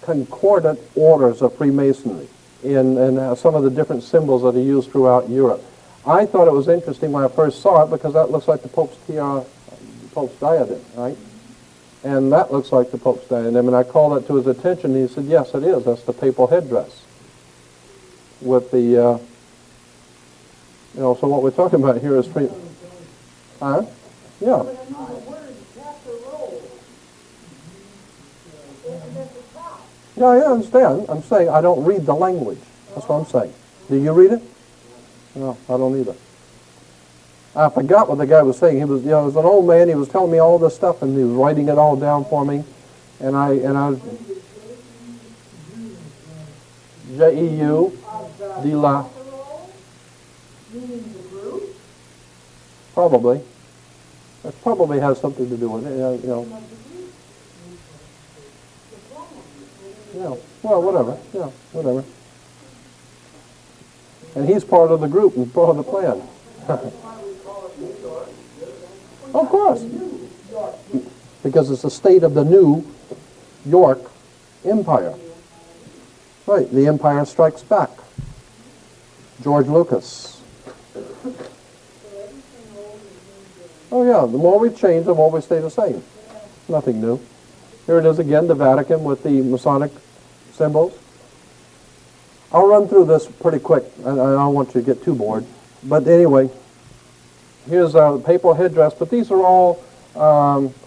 concordant orders of Freemasonry in some of the different symbols that are used throughout Europe. I thought it was interesting when I first saw it because that looks like the Pope's tiara, Pope's diadem, right? And that looks like the Pope's diadem, and I called it to his attention, and he said, yes, it is. That's the papal headdress. With the, so what we're talking about here is free... Huh? Yeah. Yeah, I understand. I'm saying I don't read the language. That's what I'm saying. Do you read it? No, I don't either. I forgot what the guy was saying. He was, he was an old man. He was telling me all this stuff, and he was writing it all down for me. And I J-E-U, de la. Probably. That probably has something to do with it. Yeah. Well, whatever. Yeah, whatever. And he's part of the group and part of the plan. Of course. Because it's the state of the new York Empire. Right, the Empire Strikes Back. George Lucas. Oh yeah, the more we change, the more we stay the same. Nothing new. Here it is again, the Vatican with the Masonic symbols. I'll run through this pretty quick. I don't want you to get too bored. But anyway, here's a papal headdress, but these are all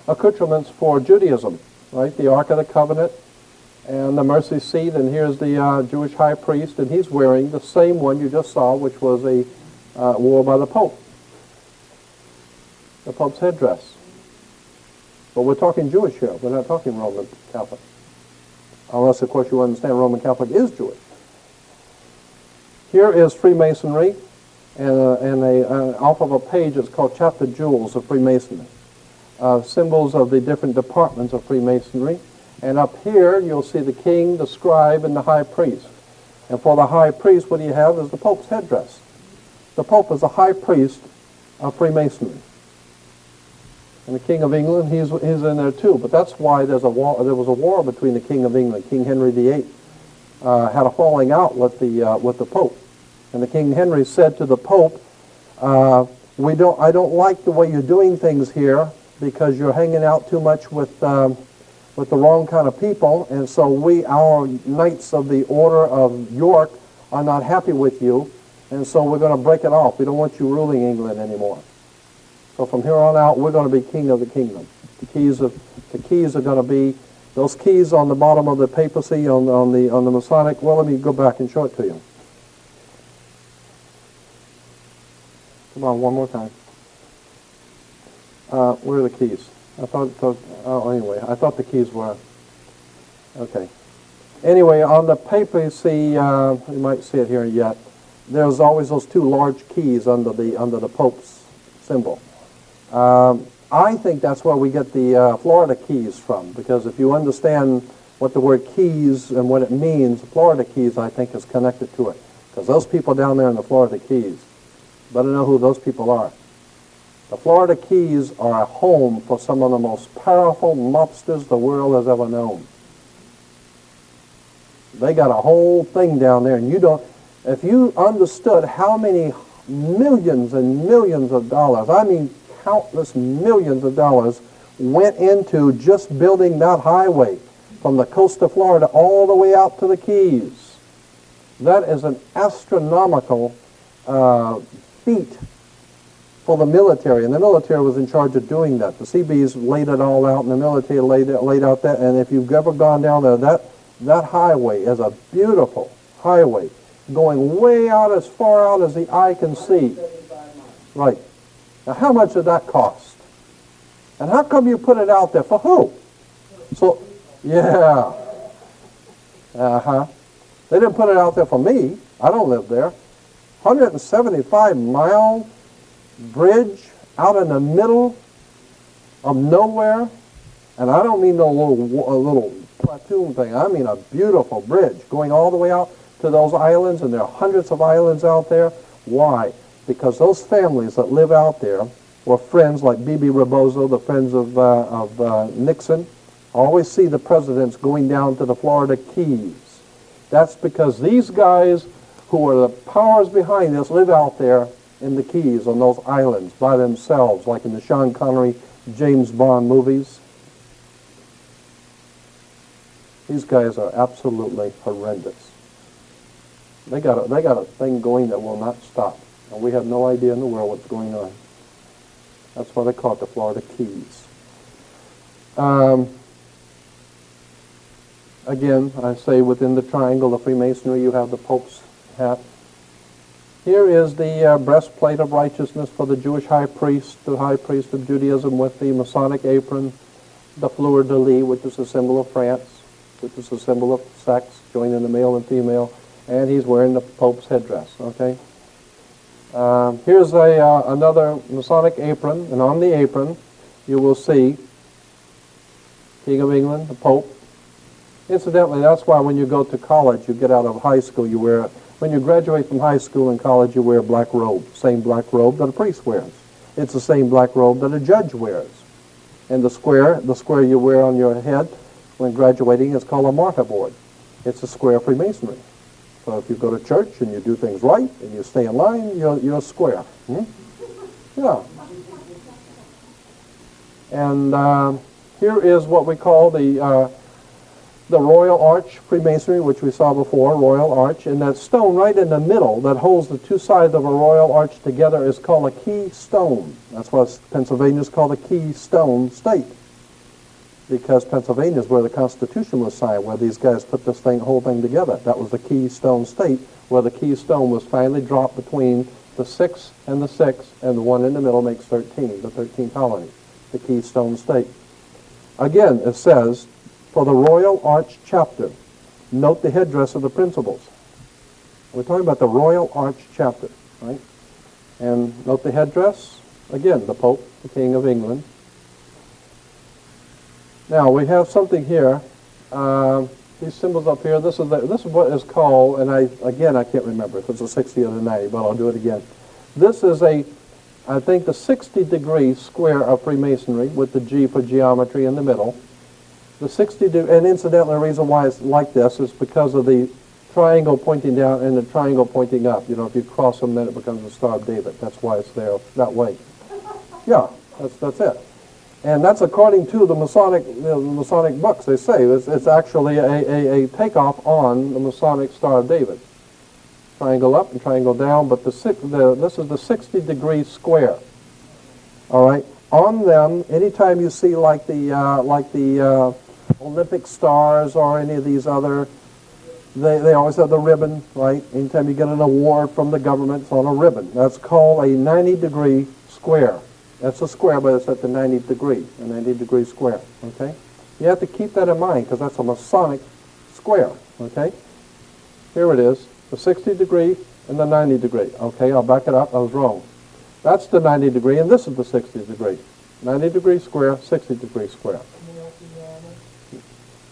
accoutrements for Judaism, right? The Ark of the Covenant and the mercy seat, and here's the Jewish high priest, and he's wearing the same one you just saw, which was worn by the Pope. The Pope's headdress. But we're talking Jewish here. We're not talking Roman Catholic. Unless, of course, you understand Roman Catholic is Jewish. Here is Freemasonry, and off of a page it's called Chapter Jewels of Freemasonry. Symbols of the different departments of Freemasonry. And up here you'll see the king, the scribe, and the high priest. And for the high priest, what you have is the Pope's headdress. The Pope is the high priest of Freemasonry. And the King of England, he's in there too. But that's why there was a war between the King of England, King Henry VIII, had a falling out with the Pope. And the King Henry said to the Pope, I don't like the way you're doing things here because you're hanging out too much with the wrong kind of people, and so our Knights of the Order of York are not happy with you, and so we're going to break it off. We don't want you ruling England anymore. So from here on out, we're going to be king of the kingdom. The keys are going to be those keys on the bottom of the papacy on the Masonic. Well, let me go back and show it to you. Come on, one more time. Where are the keys? I thought the keys were... Okay. Anyway, on the papacy, you might see it here yet, there's always those two large keys under the Pope's symbol. I think that's where we get the Florida keys from, because if you understand what the word keys and what it means, Florida keys, I think, is connected to it. Because those people down there in the Florida Keys, better know who those people are. The Florida Keys are a home for some of the most powerful mobsters the world has ever known. They got a whole thing down there, and if you understood how many millions and millions of dollars, I mean countless millions of dollars, went into just building that highway from the coast of Florida all the way out to the Keys. That is an astronomical feat for the military, and the military was in charge of doing that. The Seabees laid it all out, and the military laid out that, and if you've ever gone down there, that highway is a beautiful highway, going way out, as far out as the eye can see. Right. Now, how much did that cost? And how come you put it out there? For who? So, yeah. They didn't put it out there for me. I don't live there. 175-mile bridge out in the middle of nowhere, and I don't mean a little platoon thing. I mean a beautiful bridge going all the way out to those islands, and there are hundreds of islands out there. Why? Because those families that live out there or friends like B.B. Rebozo, the friends of Nixon, always see the presidents going down to the Florida Keys. That's because these guys who are the powers behind this live out there in the Keys on those islands by themselves, like in the Sean Connery, James Bond movies. These guys are absolutely horrendous. They got a thing going that will not stop, and we have no idea in the world what's going on. That's why they call it the Florida Keys. Again, I say within the triangle of Freemasonry, you have the Pope's hat. Here is the breastplate of righteousness for the Jewish high priest, the high priest of Judaism, with the Masonic apron, the fleur de lis, which is a symbol of France, which is a symbol of sex, joining the male and female, and he's wearing the Pope's headdress. Okay. Here's another Masonic apron, and on the apron you will see King of England, the Pope. Incidentally, that's why when you go to college, you get out of high school, you wear, when you graduate from high school and college, you wear a black robe, same black robe that a priest wears. It's the same black robe that a judge wears. And the square you wear on your head when graduating is called a martyrboard. It's a square of Freemasonry. So if you go to church and you do things right and you stay in line, you're square. Yeah. And here is what we call the Royal Arch Freemasonry, which we saw before, Royal Arch. And that stone right in the middle that holds the two sides of a Royal Arch together is called a keystone. That's why Pennsylvania is called a keystone state, because Pennsylvania is where the Constitution was signed, where these guys put this whole thing together. That was the keystone state, where the keystone was finally dropped between the 6 and the 6, and the one in the middle makes 13, the 13 colony, the keystone state. Again, it says, for the Royal Arch chapter, note the headdress of the principals. We're talking about the Royal Arch chapter, right? And note the headdress, again, the Pope, the King of England. Now, we have something here, these symbols up here, this is what is called, and I can't remember if it's a 60 or a 90, but I'll do it again. This is I think the 60-degree square of Freemasonry with the G for geometry in the middle. The 60-degree, and incidentally, the reason why it's like this is because of the triangle pointing down and the triangle pointing up. You know, if you cross them, then it becomes the Star of David. That's why it's there that way. Yeah, that's it. And that's according to the Masonic books. They say it's actually a takeoff on the Masonic Star of David. Triangle up and triangle down, but this is the 60-degree square. All right. On them, anytime you see like the Olympic stars or any of these other, they always have the ribbon, right? Anytime you get an award from the government, it's on a ribbon. That's called a 90-degree square. That's a square, but it's at the 90th degree, a 90-degree square, okay? You have to keep that in mind because that's a Masonic square, okay? Here it is, the 60-degree and the 90-degree. Okay, I'll back it up. I was wrong. That's the 90-degree, and this is the 60-degree. 90-degree square, 60-degree square.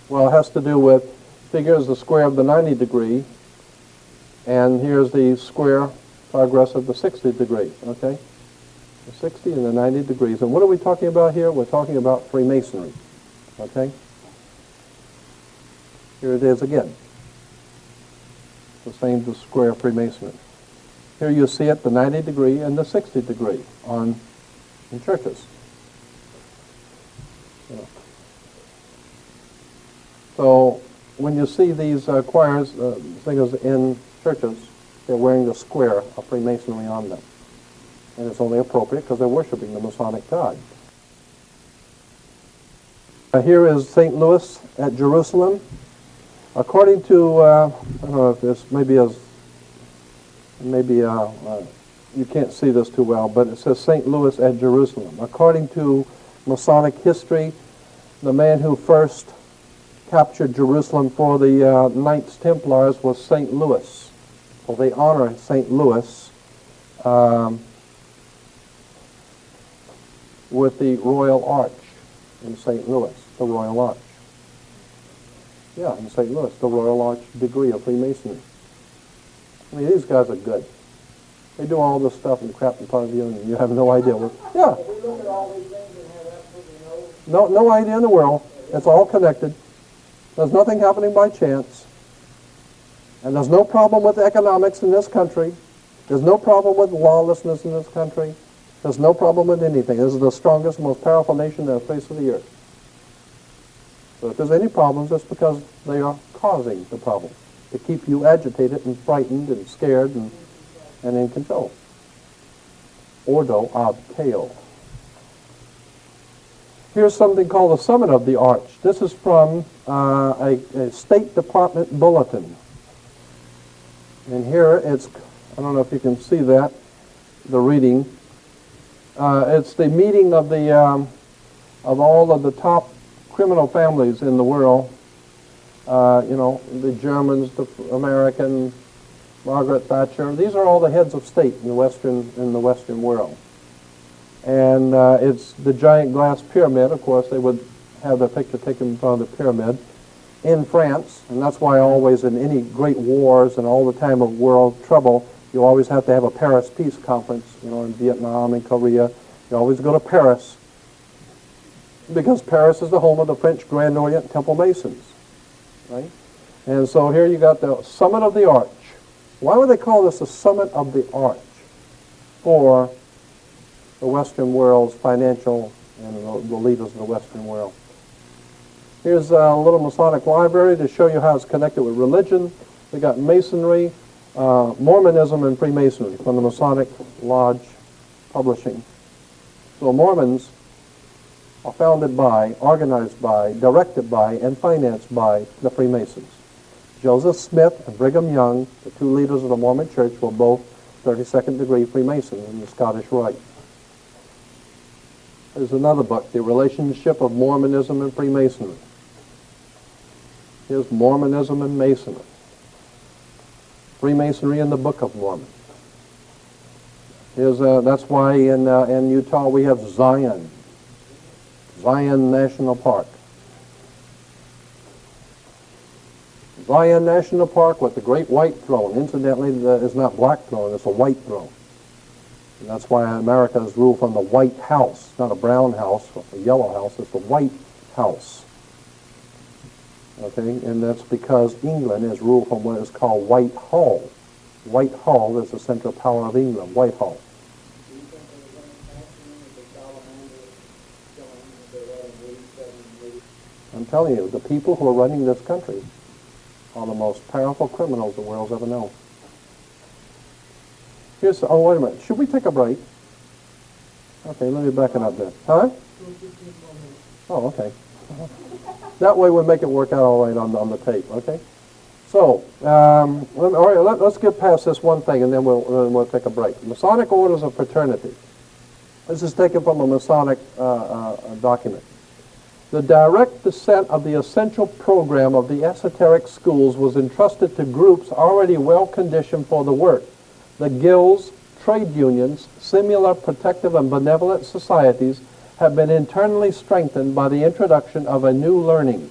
Well, it has to do with, figures the square of the 90-degree, and here's the square progress of the 60-degree, okay? The 60 and the 90 degrees. And what are we talking about here? We're talking about Freemasonry, okay? Here it is again. The same square of Freemasonry. Here you see it, the 90 degree and the 60 degree in churches. Yeah. So when you see these choirs, singers in churches, they're wearing the square of Freemasonry on them. And it's only appropriate because they're worshiping the Masonic God. Here is St. Louis at Jerusalem. According to, I don't know if this you can't see this too well, but it says St. Louis at Jerusalem. According to Masonic history, the man who first captured Jerusalem for the Knights Templars was St. Louis. So they honor St. Louis with the Royal Arch in St. Louis, the Royal Arch. Yeah, in St. Louis, the Royal Arch degree of Freemasonry. I mean, these guys are good. They do all this stuff and crap in front of you, and you have no idea what. Yeah. We look at all these things and have absolutely No idea in the world. It's all connected. There's nothing happening by chance. And there's no problem with economics in this country. There's no problem with lawlessness in this country. There's no problem with anything. This is the strongest, most powerful nation on the face of the earth. So if there's any problems, it's because they are causing the problem to keep you agitated and frightened and scared and in control. Ordo ab chaos. Here's something called the Summit of the Arch. This is from a State Department bulletin. And here it's, I don't know if you can see that, the reading. It's the meeting of the of all of the top criminal families in the world. The Germans, the American, Margaret Thatcher. These are all the heads of state in the Western world. And it's the giant glass pyramid. Of course, they would have their picture taken in front of the pyramid in France, and that's why always in any great wars and all the time of world trouble, you always have to have a Paris Peace Conference, in Vietnam and Korea. You always go to Paris because Paris is the home of the French Grand Orient Temple Masons, right? And so here you got the Summit of the Arch. Why would they call this the Summit of the Arch? For the Western world's financial and the leaders of the Western world. Here's a little Masonic library to show you how it's connected with religion. We got Masonry, Mormonism, and Freemasonry from the Masonic Lodge Publishing. So Mormons are founded by, organized by, directed by, and financed by the Freemasons. Joseph Smith and Brigham Young, the two leaders of the Mormon Church, were both 32nd degree Freemasons in the Scottish Rite. There's another book, The Relationship of Mormonism and Freemasonry. Here's Mormonism and Masonry. Freemasonry in the Book of Mormon. That's why in Utah we have Zion National Park. Zion National Park with the great white throne. Incidentally, it's not black throne, it's a white throne. And that's why America is ruled from the White House. It's not a brown house, a yellow house, it's the White House. Okay, and that's because England is ruled from what is called Whitehall. Whitehall is the central power of England, Whitehall. I'm telling you, the people who are running this country are the most powerful criminals the world's ever known. Oh, wait a minute. Should we take a break? Okay, let me back it up then. Huh? Oh, okay. That way we'll make it work out all right on the tape, okay? So, all right, let's get past this one thing and then we'll take a break. Masonic Orders of Fraternity. This is taken from a Masonic document. The direct descent of the essential program of the esoteric schools was entrusted to groups already well conditioned for the work. The guilds, trade unions, similar protective and benevolent societies have been internally strengthened by the introduction of a new learning.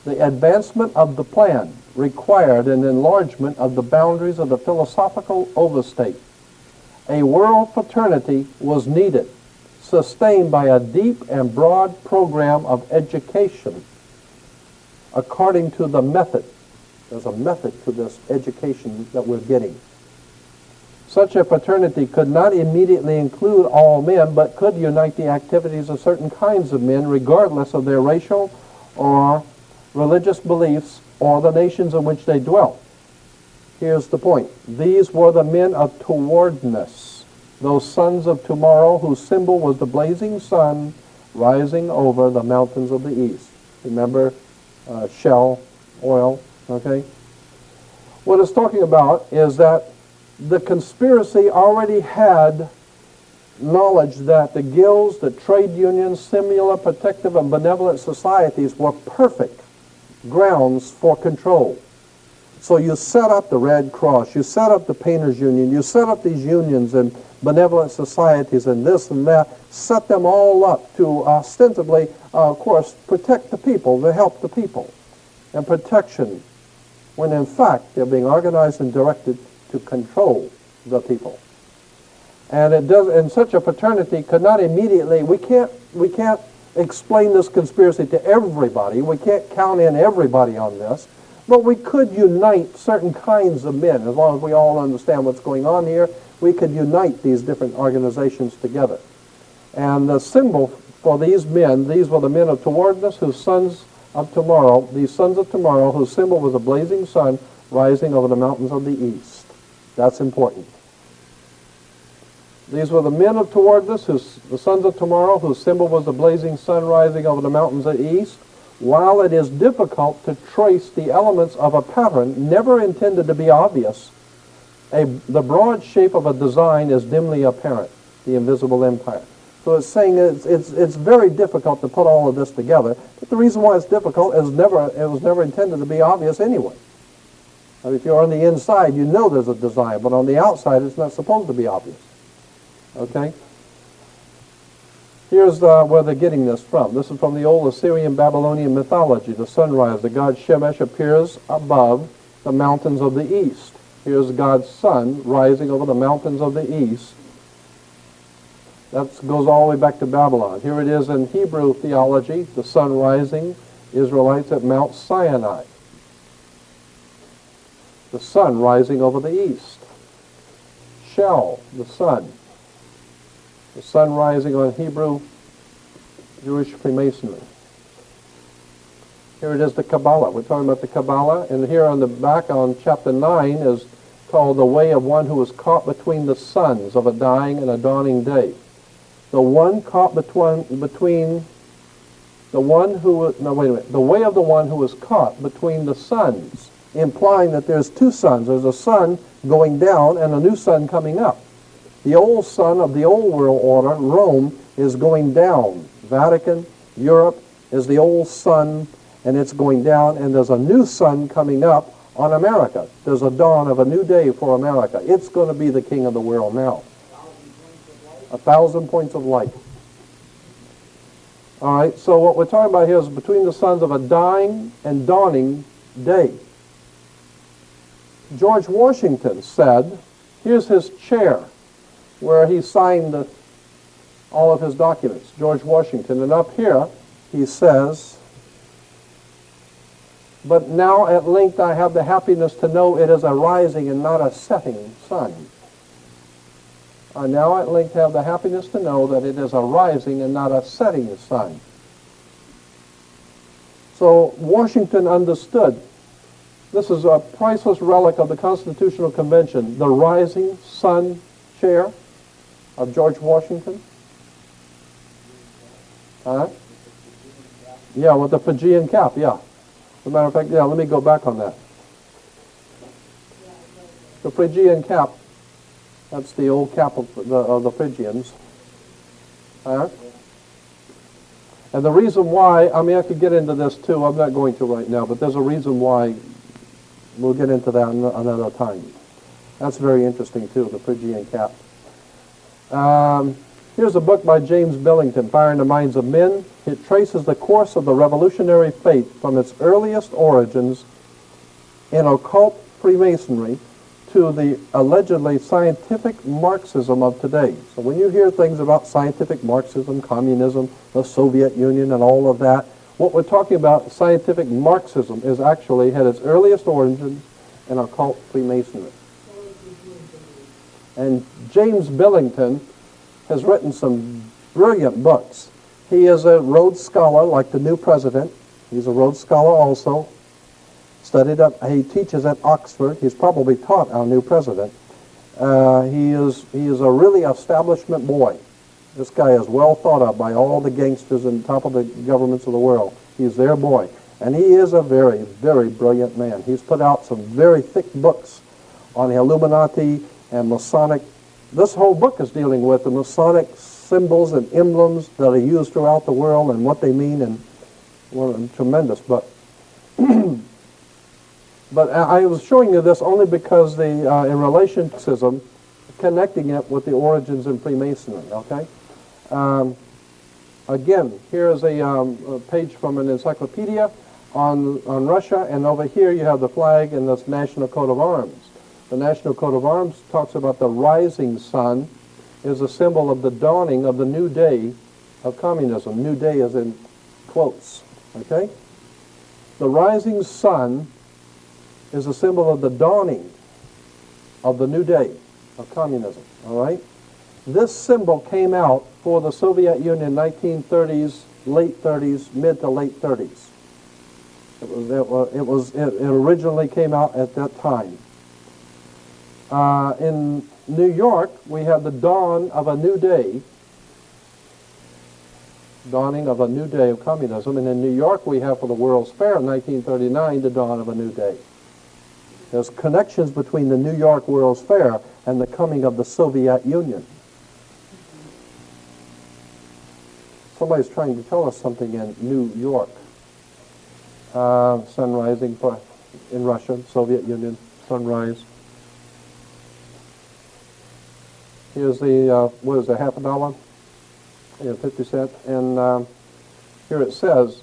The advancement of the plan required an enlargement of the boundaries of the philosophical overstate. A world fraternity was needed, sustained by a deep and broad program of education according to the method. There's a method to this education that we're getting. Such a fraternity could not immediately include all men, but could unite the activities of certain kinds of men, regardless of their racial or religious beliefs or the nations in which they dwelt. Here's the point. These were the men of towardness, those sons of tomorrow whose symbol was the blazing sun rising over the mountains of the east. Remember Shell oil, okay? What it's talking about is that the conspiracy already had knowledge that the guilds, the trade unions, similar protective and benevolent societies were perfect grounds for control. So you set up the Red Cross, you set up the Painters Union, you set up these unions and benevolent societies and this and that, set them all up to ostensibly, of course, protect the people, to help the people. And protection, when in fact they're being organized and directed to control the people. And it does, and such a fraternity could not immediately, we can't explain this conspiracy to everybody. We can't count in everybody on this. But we could unite certain kinds of men. As long as we all understand what's going on here, we could unite these different organizations together. And the symbol for these men, these were the men of towardness, whose sons of tomorrow, these sons of tomorrow, whose symbol was a blazing sun rising over the mountains of the east. That's important. These were the men of towardness, the sons of tomorrow, whose symbol was the blazing sun rising over the mountains of the east. While it is difficult to trace the elements of a pattern never intended to be obvious, the broad shape of a design is dimly apparent, the invisible empire. So it's saying it's very difficult to put all of this together. But the reason why it's difficult is it was never intended to be obvious anyway. I mean, if you're on the inside, you know there's a design, but on the outside, it's not supposed to be obvious. Okay? Here's where they're getting this from. This is from the old Assyrian Babylonian mythology. The sunrise, the god Shemesh appears above the mountains of the east. Here's God's sun rising over the mountains of the east. That goes all the way back to Babylon. Here it is in Hebrew theology, the sun rising, Israelites at Mount Sinai. The sun rising over the east. Shell, the sun. The sun rising on Hebrew, Jewish Freemasonry. Here it is, the Kabbalah. We're talking about the Kabbalah, and here on the back on chapter 9 is called the way of one who was caught between the suns of a dying and a dawning day. The one caught between the one who, no wait a minute, the way of the one who was caught between the suns, implying that there's two suns. There's a sun going down and a new sun coming up. The old sun of the old world order, Rome, is going down. Vatican, Europe, is the old sun, and it's going down, and there's a new sun coming up on America. There's a dawn of a new day for America. It's going to be the king of the world now. 1,000 points of light. All right, so what we're talking about here is between the suns of a dying and dawning day. George Washington said, here's his chair where he signed all of his documents, George Washington. And up here he says, but now at length I have the happiness to know it is a rising and not a setting sun. I now at length have the happiness to know that it is a rising and not a setting sun. So Washington understood. This is a priceless relic of the Constitutional Convention, the rising sun chair of George Washington. Yeah, with the Fijian cap, yeah. As a matter of fact, yeah, let me go back on that. The Fijian cap, that's the old cap of the Fijians. And the reason why, I mean, I could get into this too, I'm not going to right now, but there's a reason why. We'll get into that another time. That's very interesting too, the Phrygian cap. Here's a book by James Billington, Fire in the Minds of Men. It traces the course of the revolutionary faith from its earliest origins in occult Freemasonry to the allegedly scientific Marxism of today. So when you hear things about scientific Marxism, communism, the Soviet Union, and all of that, what we're talking about, scientific Marxism, is actually had its earliest origins in occult Freemasonry. And James Billington has written some brilliant books. He is a Rhodes Scholar, like the new president. He's a Rhodes Scholar also. He teaches at Oxford. He's probably taught our new president. He is a really establishment boy. This guy is well thought of by all the gangsters and top of the governments of the world. He's their boy. And he is a very, very brilliant man. He's put out some very thick books on the Illuminati and Masonic. This whole book is dealing with the Masonic symbols and emblems that are used throughout the world and what they mean, and well, tremendous. But but I was showing you this only because in relation to Marxism, connecting it with the origins in Freemasonry, okay? Again, here is a page from an encyclopedia on Russia, and over here you have the flag and this national coat of arms. The national coat of arms talks about the rising sun, is a symbol of the dawning of the new day of communism. New day is in quotes, okay? The rising sun is a symbol of the dawning of the new day of communism, all right? This symbol came out for the Soviet Union 1930s, late 30s, mid to late 30s. It originally came out at that time. In New York, we have the dawn of a new day, dawning of a new day of communism. And in New York, we have for the World's Fair in 1939, the dawn of a new day. There's connections between the New York World's Fair and the coming of the Soviet Union. Somebody's trying to tell us something in New York. Sun rising in Russia, Soviet Union, sunrise. Here's the, what is it, half a dollar? Yeah, 50 cents. And here it says,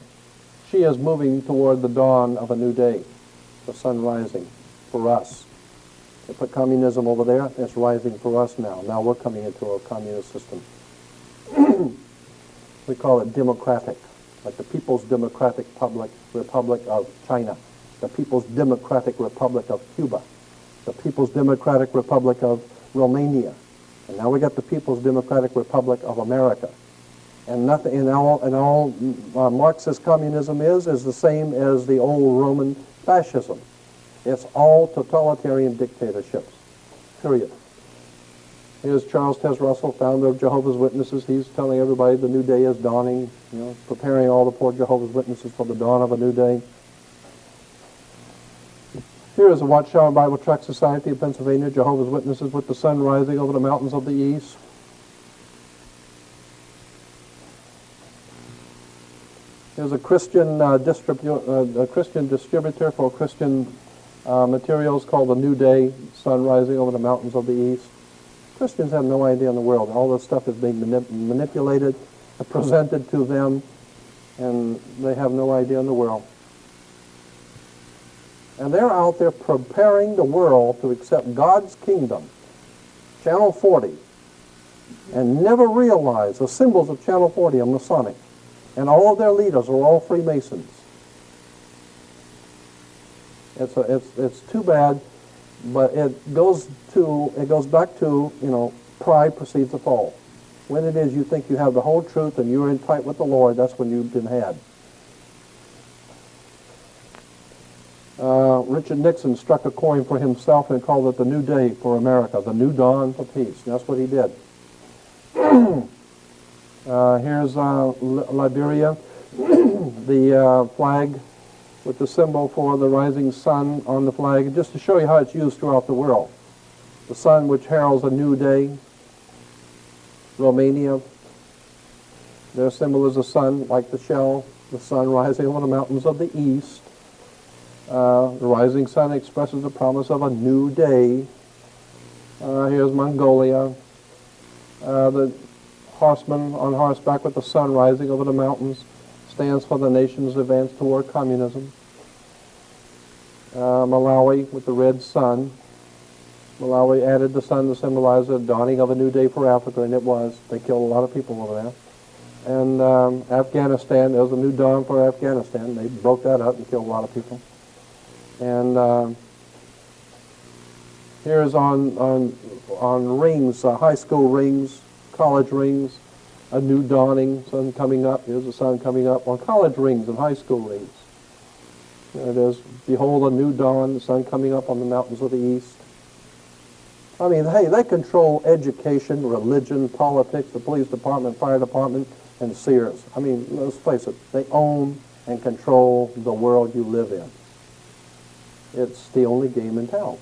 she is moving toward the dawn of a new day, the sun rising for us. They put communism over there, it's rising for us now. Now we're coming into a communist system. We call it democratic, like the People's Democratic Republic of China, the People's Democratic Republic of Cuba, the People's Democratic Republic of Romania, and now we got the People's Democratic Republic of America. And nothing, and all Marxist communism is the same as the old Roman fascism. It's all totalitarian dictatorships, period. Here's Charles Tess Russell, founder of Jehovah's Witnesses. He's telling everybody the new day is dawning, you know, preparing all the poor Jehovah's Witnesses for the dawn of a new day. Here is the Watchtower Bible Tract Society of Pennsylvania, Jehovah's Witnesses with the sun rising over the mountains of the east. Here's a Christian distributor for Christian materials called the New Day, sun rising over the mountains of the east. Christians have no idea in the world. All this stuff is being manipulated, presented to them, and they have no idea in the world. And they're out there preparing the world to accept God's kingdom, Channel 40, and never realize the symbols of Channel 40 are Masonic, and all of their leaders are all Freemasons. It's too bad, but it goes back to, you know, pride precedes the fall. When it is you think you have the whole truth and you're in tight with the Lord, that's when you've been had. Richard Nixon struck a coin for himself and called it the New Day for America, the New Dawn for Peace. And that's what he did. Here's Liberia, the flag with the symbol for the rising sun on the flag, just to show you how it's used throughout the world. The sun which heralds a new day. Romania, their symbol is the sun, like the shell, the sun rising over the mountains of the east. The rising sun expresses the promise of a new day. Here's Mongolia. The horseman on horseback with the sun rising over the mountains stands for the nation's advance toward communism. Malawi with the red sun. Malawi added the sun to symbolize the dawning of a new day for Africa, and it was. They killed a lot of people over there. And Afghanistan, there was a new dawn for Afghanistan. They broke that up and killed a lot of people. And here's on rings, high school rings, college rings, a new dawning, sun coming up. Here's the sun coming up on college rings and high school rings. There it is. Behold a new dawn, the sun coming up on the mountains of the east. I mean, hey, they control education, religion, politics, the police department, fire department, and Sears. I mean, let's face it, they own and control the world you live in. It's the only game in town.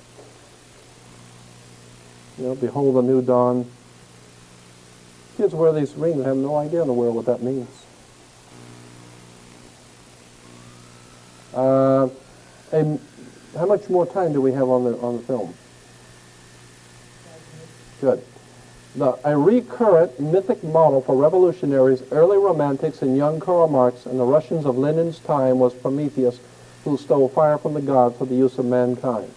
You know, behold a new dawn. Kids wear these rings and have no idea in the world what that means. And how much more time do we have on the film? Good. A recurrent mythic model for revolutionaries, early romantics, and young Karl Marx and the Russians of Lenin's time was Prometheus, who stole fire from the gods for the use of mankind.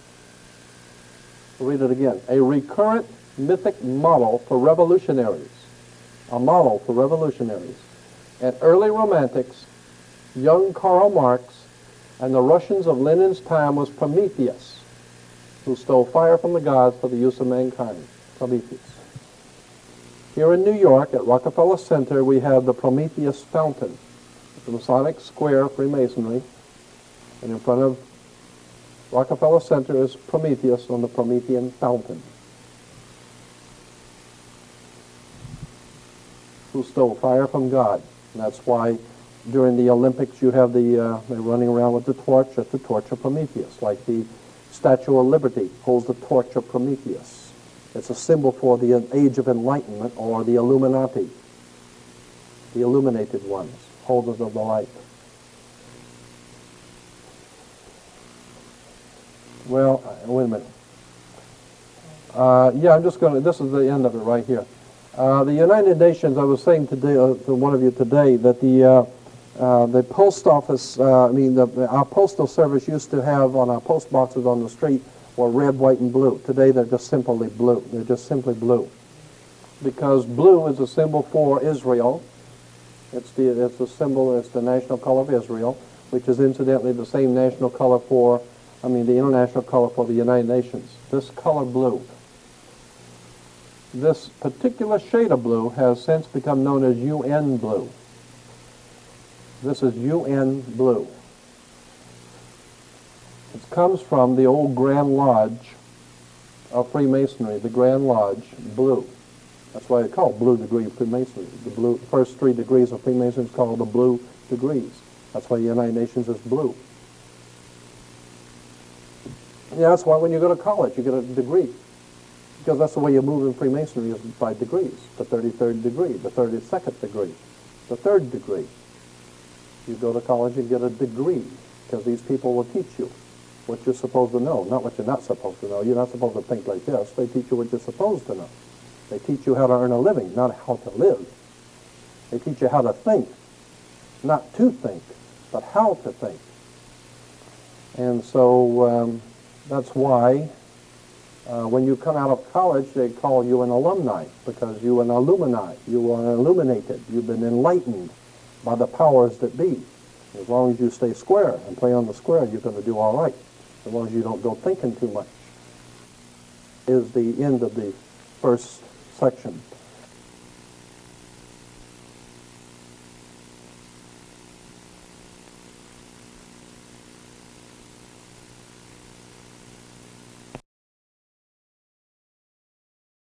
I'll read it again. A recurrent mythic model for revolutionaries, a model for revolutionaries. And early romantics, young Karl Marx, and the Russians of Lenin's time was Prometheus, who stole fire from the gods for the use of mankind. Prometheus. Here in New York, at Rockefeller Center, we have the Prometheus Fountain, the Masonic Square, Freemasonry, and in front of Rockefeller Center is Prometheus on the Promethean Fountain, who stole fire from God. And that's why during the Olympics you have they're running around with the torch. That's the torch of Prometheus, like the Statue of Liberty holds the torch of Prometheus. It's a symbol for the age of enlightenment, or the Illuminati, the illuminated ones, holders of the light. Well, wait a minute. Yeah, I'm just going to, this is the end of it right here. The United Nations, I was saying today to one of you today that the post office, our postal service used to have on our post boxes on the street were red, white, and blue. Today they're just simply blue. They're just simply blue. Because blue is a symbol for Israel. It's the symbol, it's the national color of Israel, which is incidentally the same national color for, the international color for the United Nations. This color blue. This particular shade of blue has since become known as UN blue. This is UN blue. It comes from the old Grand Lodge of Freemasonry, the Grand Lodge blue. That's why it's called blue degree of Freemasonry. The first 3 degrees of Freemasonry is called the blue degrees. That's why the United Nations is blue. Yeah, that's why when you go to college you get a degree. Because that's the way you move in Freemasonry is by degrees. The 33rd degree, the 32nd degree, the 3rd degree. You go to college and get a degree because these people will teach you what you're supposed to know, not what you're not supposed to know. You're not supposed to think like this. They teach you what you're supposed to know. They teach you how to earn a living, not how to live. They teach you how to think, not to think, but how to think. And so that's why when you come out of college, they call you an alumni, because you're an Illuminati. You are illuminated. You've been enlightened by the powers that be. As long as you stay square and play on the square, you're going to do all right. As long as you don't go thinking too much. Is the end of the first section.